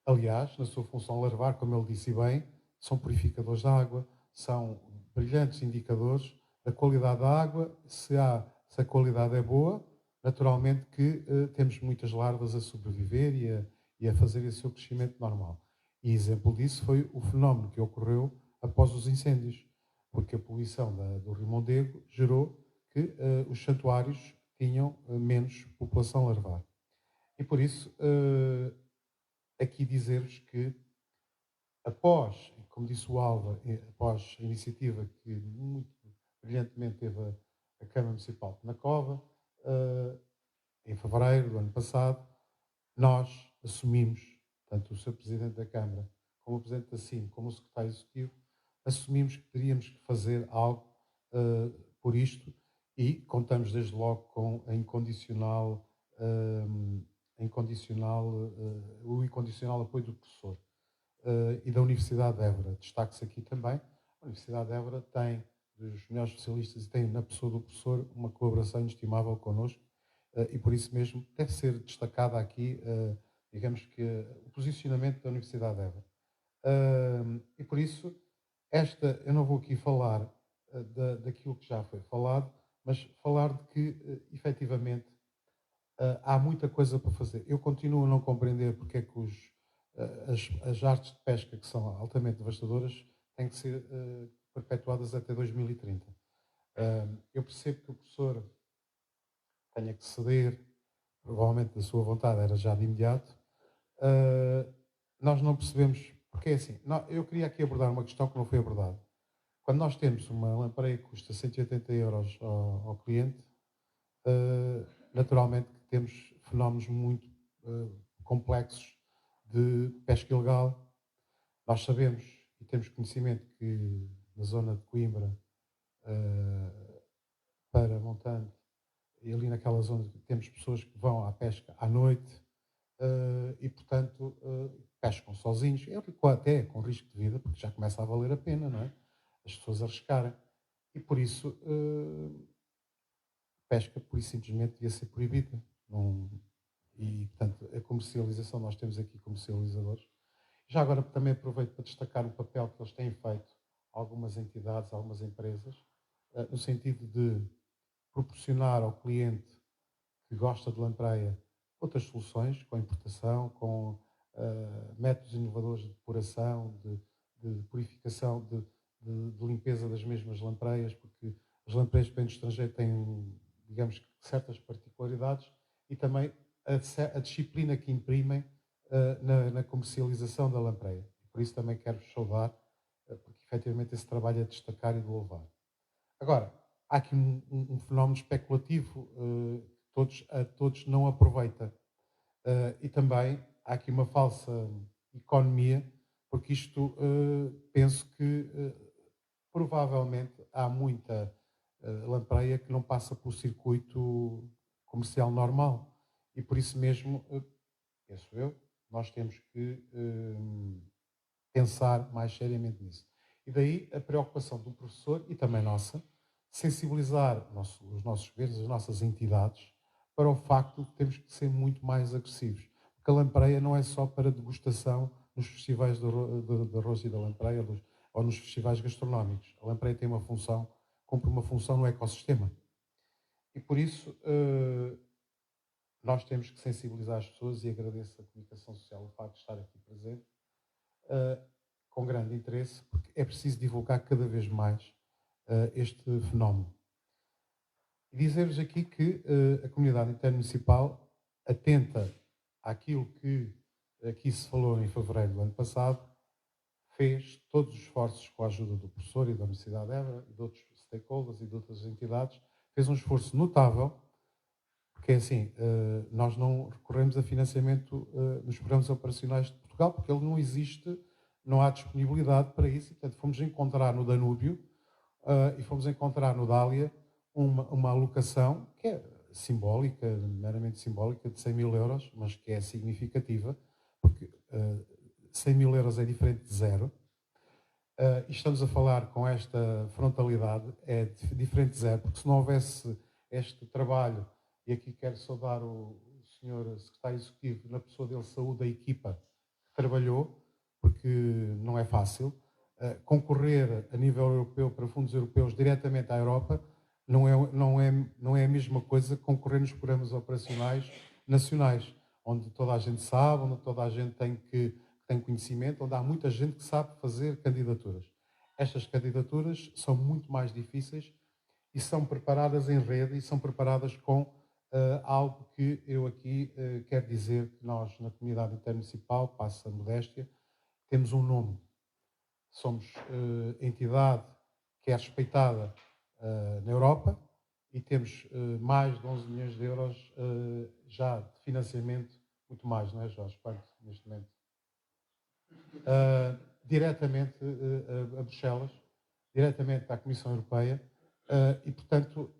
Aliás, na sua função larvar, como ele disse bem, são purificadores de água, são brilhantes indicadores da qualidade da água. Se a qualidade é boa, naturalmente que temos muitas larvas a sobreviver e a fazer esse seu crescimento normal. E exemplo disso foi o fenómeno que ocorreu após os incêndios, porque a poluição do Rio Mondego gerou que os santuários tinham menos população larvar. E por isso, aqui dizer-vos que após, como disse o Alva, após a iniciativa que muito brilhantemente teve a Câmara Municipal de Penacova, em fevereiro do ano passado, nós assumimos, tanto o Sr. Presidente da Câmara, como o Presidente da CIM, como o Secretário Executivo, assumimos que teríamos que fazer algo por isto e contamos desde logo com o incondicional apoio do professor e da Universidade de Évora. Destaque-se aqui também, a Universidade de Évora tem dos melhores especialistas e tem na pessoa do professor uma colaboração inestimável connosco e por isso mesmo deve ser destacada aqui, digamos que, o posicionamento da Universidade de Évora. E por isso, eu não vou aqui falar daquilo que já foi falado, mas falar de que, efetivamente, há muita coisa para fazer. Eu continuo a não compreender porque é que as artes de pesca, que são altamente devastadoras, têm que ser perpetuadas até 2030. Eu percebo que o professor tenha que ceder, provavelmente da sua vontade era já de imediato. Nós não percebemos, porque é assim, eu queria aqui abordar uma questão que não foi abordada. Quando nós temos uma lampreia que custa 180 euros ao cliente, naturalmente que temos fenómenos muito complexos de pesca ilegal. Nós sabemos e temos conhecimento que na zona de Coimbra, para Montante, e ali naquela zona temos pessoas que vão à pesca à noite e, portanto, pescam sozinhos, até com risco de vida, porque já começa a valer a pena, não é? As pessoas arriscarem. E por isso, pesca, por isso simplesmente, devia ser proibida. E, portanto, a comercialização, nós temos aqui comercializadores. Já agora também aproveito para destacar o papel que eles têm feito, algumas entidades, algumas empresas, no sentido de proporcionar ao cliente que gosta de lampreia outras soluções, com importação, com métodos inovadores de depuração, de purificação, de limpeza das mesmas lampreias, porque as lampreias que vêm do estrangeiro têm, digamos, certas particularidades e também a disciplina que imprimem na comercialização da lampreia. Por isso também quero-vos saudar, porque efetivamente esse trabalho é de destacar e de louvar. Agora, há aqui um fenómeno especulativo que todos não aproveitam. E também há aqui uma falsa economia, porque isto penso que provavelmente há muita lampreia que não passa pelo circuito comercial normal. E por isso mesmo, penso eu, nós temos que pensar mais seriamente nisso. E daí a preocupação do professor e também nossa, sensibilizar os nossos governos, as nossas entidades, para o facto de que temos que ser muito mais agressivos. Porque a lampreia não é só para degustação nos festivais de arroz e da lampreia ou nos festivais gastronómicos. A lampreia tem uma função, cumpre uma função no ecossistema. E por isso nós temos que sensibilizar as pessoas e agradeço a Comunicação Social o facto de estar aqui presente, com grande interesse, porque é preciso divulgar cada vez mais este fenómeno. E dizer-vos aqui que a comunidade intermunicipal atenta àquilo que aqui se falou em fevereiro do ano passado, fez todos os esforços com a ajuda do professor e da Universidade de Évora e de outros stakeholders e de outras entidades, fez um esforço notável, porque assim, nós não recorremos a financiamento nos programas operacionais de Portugal, porque ele não existe, não há disponibilidade para isso, e portanto fomos encontrar no Danúbio e fomos encontrar no Dália uma alocação que é simbólica, meramente simbólica, de 100 mil euros, mas que é significativa, porque 100 mil euros é diferente de zero. E estamos a falar com esta frontalidade, é diferente de zero, porque se não houvesse este trabalho, e aqui quero saudar o senhor secretário executivo, na pessoa dele, saúde, da equipa que trabalhou, porque não é fácil, concorrer a nível europeu para fundos europeus diretamente à Europa não é a mesma coisa que concorrer nos programas operacionais nacionais, onde toda a gente sabe, onde toda a gente tem conhecimento, onde há muita gente que sabe fazer candidaturas. Estas candidaturas são muito mais difíceis e são preparadas em rede e são preparadas com algo que eu aqui quero dizer que nós, na comunidade intermunicipal, passa a modéstia, temos um nome. Somos entidade que é respeitada na Europa e temos mais de 11 milhões de euros já de financiamento, muito mais, não é, Jorge? Quanto neste momento? Diretamente a Bruxelas, diretamente à Comissão Europeia e, portanto,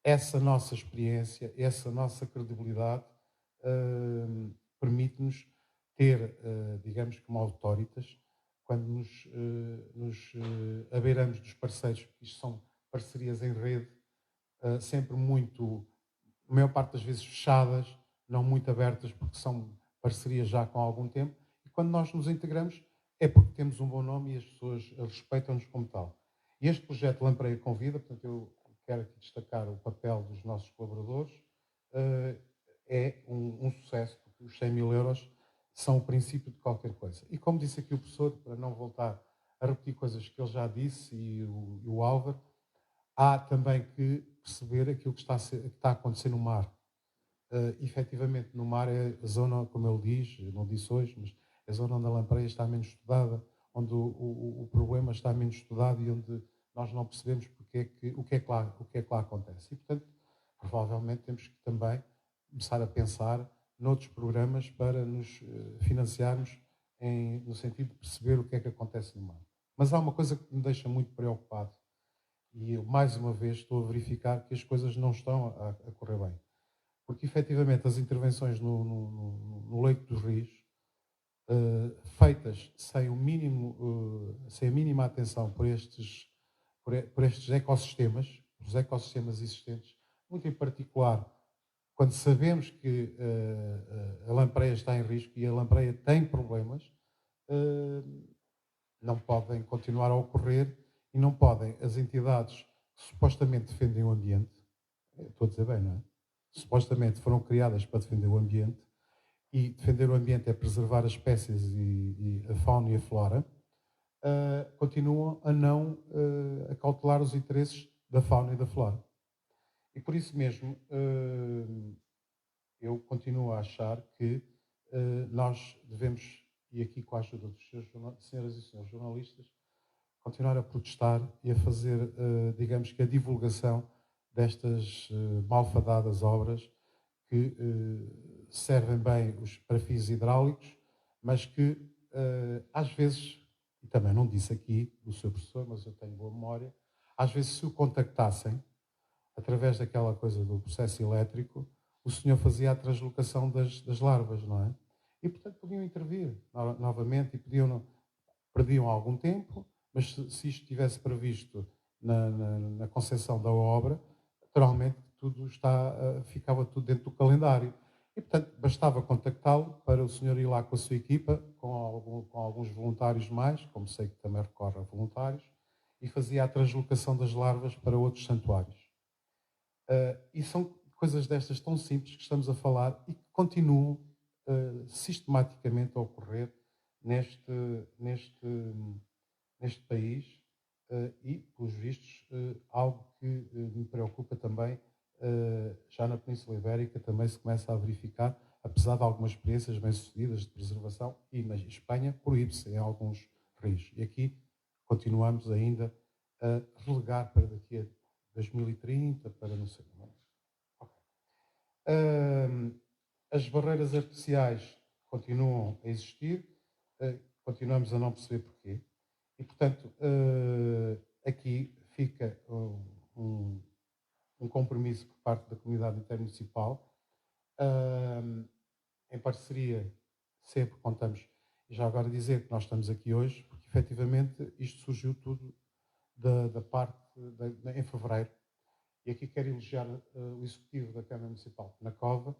essa nossa experiência, essa nossa credibilidade permite-nos ter, digamos, como autoritas, quando nos abeiramos dos parceiros, porque isto são parcerias em rede, sempre muito, a maior parte das vezes fechadas, não muito abertas, porque são parcerias já com algum tempo, e quando nós nos integramos é porque temos um bom nome e as pessoas respeitam-nos como tal. E este projeto Lampreia Convida, portanto eu quero aqui destacar o papel dos nossos colaboradores, é um sucesso, porque os 100 mil euros são o princípio de qualquer coisa. E como disse aqui o professor, para não voltar a repetir coisas que ele já disse, e o Álvaro, há também que perceber aquilo que está a acontecer no mar. Efetivamente, no mar é a zona, como ele diz, não disse hoje, mas é a zona onde a lampreia está menos estudada, onde o problema está menos estudado e onde nós não percebemos o que é que lá acontece. E, portanto, provavelmente temos que também começar a pensar noutros programas para nos financiarmos no sentido de perceber o que é que acontece no mar. Mas há uma coisa que me deixa muito preocupado e eu, mais uma vez, estou a verificar que as coisas não estão a correr bem. Porque, efetivamente, as intervenções no leito dos rios, feitas sem a mínima atenção por estes ecossistemas, os ecossistemas existentes, muito em particular, quando sabemos que a lampreia está em risco e a lampreia tem problemas, não podem continuar a ocorrer e não podem as entidades que supostamente defendem o ambiente, estou a dizer bem, não é? Supostamente foram criadas para defender o ambiente, e defender o ambiente é preservar as espécies e a fauna e a flora, continuam a não acautelar os interesses da fauna e da flora. E por isso mesmo, eu continuo a achar que nós devemos, e aqui com a ajuda dos senhoras e senhores jornalistas, continuar a protestar e a fazer, digamos que a divulgação destas malfadadas obras que servem bem para fins hidráulicos, mas que às vezes, e também não disse aqui do seu professor, mas eu tenho boa memória, às vezes se o contactassem, através daquela coisa do processo elétrico, o senhor fazia a translocação das larvas, não é? E, portanto, podiam intervir novamente e perdiam algum tempo, mas se isto estivesse previsto na concepção da obra, naturalmente ficava tudo dentro do calendário. E, portanto, bastava contactá-lo para o senhor ir lá com a sua equipa, com alguns voluntários mais, como sei que também recorre a voluntários, e fazia a translocação das larvas para outros santuários. E são coisas destas tão simples que estamos a falar e que continuam sistematicamente a ocorrer neste país e, pelos vistos, algo que me preocupa também, já na Península Ibérica também se começa a verificar, apesar de algumas experiências bem-sucedidas de preservação, e na Espanha proíbe-se em alguns rios. E aqui continuamos ainda a relegar para daqui a 2030, para não sei. Okay. As barreiras artificiais continuam a existir, continuamos a não perceber porquê. E, portanto, aqui fica um compromisso por parte da comunidade intermunicipal, em parceria, sempre contamos, e já agora dizer que nós estamos aqui hoje, porque efetivamente isto surgiu tudo da parte em fevereiro, e aqui quero elogiar o Executivo da Câmara Municipal de Penacova,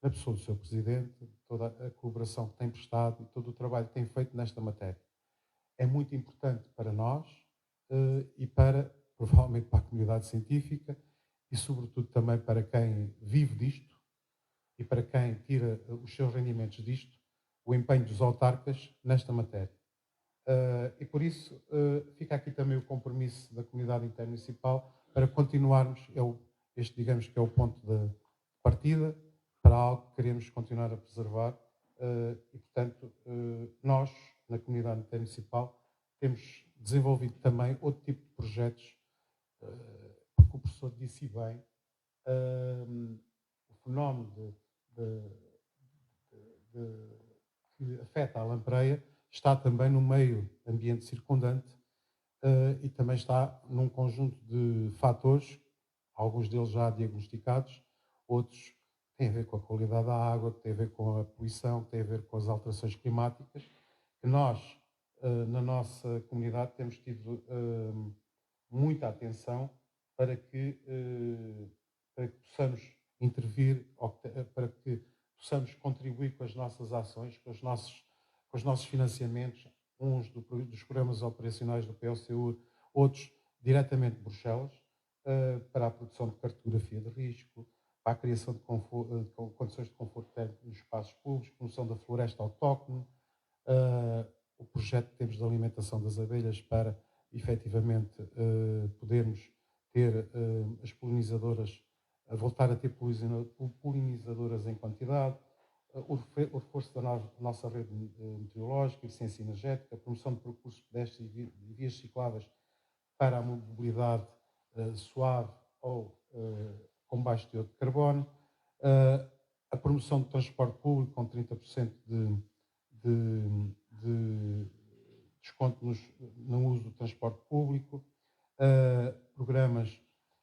na pessoa do seu Presidente, toda a colaboração que tem prestado e todo o trabalho que tem feito nesta matéria. É muito importante para nós e para, provavelmente, para a comunidade científica e, sobretudo, também para quem vive disto e para quem tira os seus rendimentos disto, o empenho dos autarcas nesta matéria. E, por isso, fica aqui também o compromisso da comunidade intermunicipal para continuarmos, este digamos que é o ponto de partida, para algo que queremos continuar a preservar e, portanto, nós, na comunidade intermunicipal, temos desenvolvido também outro tipo de projetos, porque o professor disse bem, o fenómeno que afeta a lampreia está também no meio ambiente circundante e também está num conjunto de fatores, alguns deles já diagnosticados, outros têm a ver com a qualidade da água, que têm a ver com a poluição, que têm a ver com as alterações climáticas, que nós, na nossa comunidade, temos tido muita atenção para que possamos intervir, para que possamos contribuir com as nossas ações, com os nossos financiamentos, uns dos programas operacionais do POCU, outros diretamente de Bruxelas, para a produção de cartografia de risco, para a criação de condições de conforto térmico nos espaços públicos, promoção da floresta autóctone, o projeto que temos de alimentação das abelhas para, efetivamente, podermos ter as polinizadoras, voltar a ter polinizadoras em quantidade, o reforço da nossa rede meteorológica, eficiência energética, a promoção de percursos pedestres e vias cicláveis para a mobilidade suave ou com baixo teor de carbono, a promoção do transporte público com 30% de desconto no uso do transporte público, programas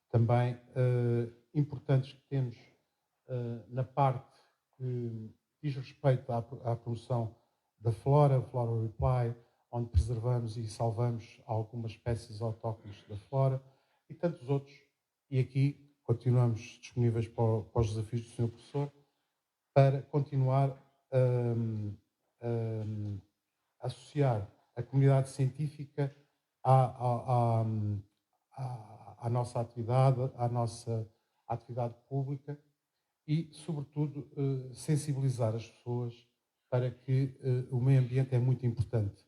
também importantes que temos na parte que diz respeito à promoção da Flora Reply, onde preservamos e salvamos algumas espécies autóctones da flora e tantos outros. E aqui continuamos disponíveis para os desafios do Sr. Professor para continuar a associar a comunidade científica à nossa atividade, à nossa atividade pública e, sobretudo, sensibilizar as pessoas para que o meio ambiente é muito importante.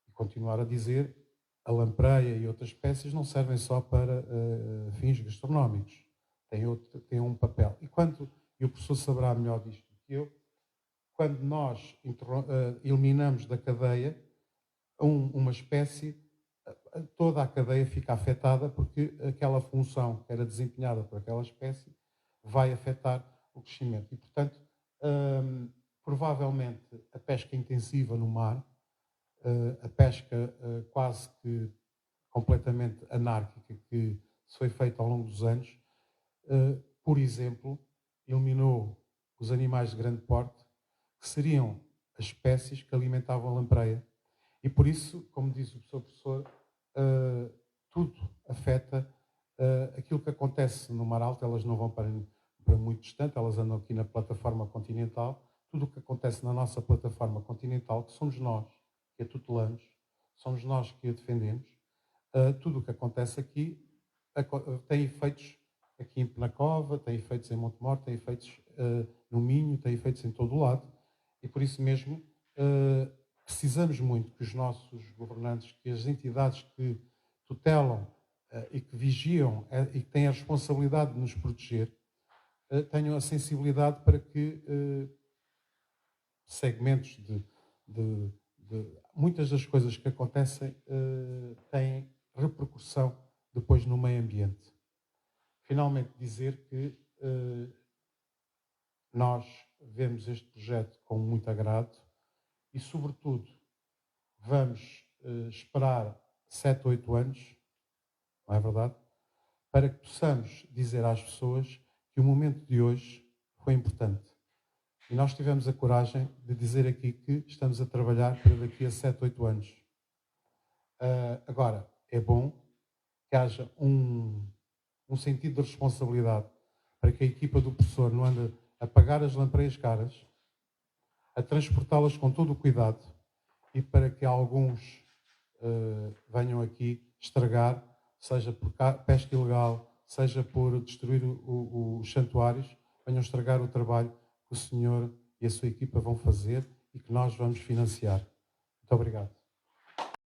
E continuar a dizer, a lampreia e outras espécies não servem só para fins gastronómicos, têm um papel. E o professor saberá melhor disto do que eu, quando nós eliminamos da cadeia uma espécie, toda a cadeia fica afetada porque aquela função que era desempenhada por aquela espécie vai afetar o crescimento. E, portanto, provavelmente a pesca intensiva no mar, a pesca quase que completamente anárquica que se foi feita ao longo dos anos, por exemplo, eliminou os animais de grande porte, que seriam as espécies que alimentavam a lampreia. E por isso, como diz o seu professor, tudo afeta aquilo que acontece no Mar Alto. Elas não vão para muito distante, elas andam aqui na plataforma continental. Tudo o que acontece na nossa plataforma continental, que somos nós que a tutelamos, somos nós que a defendemos, tudo o que acontece aqui tem efeitos aqui em Penacova, tem efeitos em Montemor, tem efeitos no Minho, tem efeitos em todo o lado. E por isso mesmo precisamos muito que os nossos governantes, que as entidades que tutelam e que vigiam e que têm a responsabilidade de nos proteger, tenham a sensibilidade para que segmentos de muitas das coisas que acontecem têm repercussão depois no meio ambiente. Finalmente dizer que nós vemos este projeto com muito agrado e, sobretudo, vamos esperar 7, 8 anos, não é verdade? Para que possamos dizer às pessoas que o momento de hoje foi importante. E nós tivemos a coragem de dizer aqui que estamos a trabalhar para daqui a 7, 8 anos. Agora, é bom que haja um sentido de responsabilidade para que a equipa do professor não ande a pagar as lampreias caras, a transportá-las com todo o cuidado e para que alguns venham aqui estragar, seja por pesca ilegal, seja por destruir os santuários, venham estragar o trabalho que o senhor e a sua equipa vão fazer e que nós vamos financiar. Muito obrigado.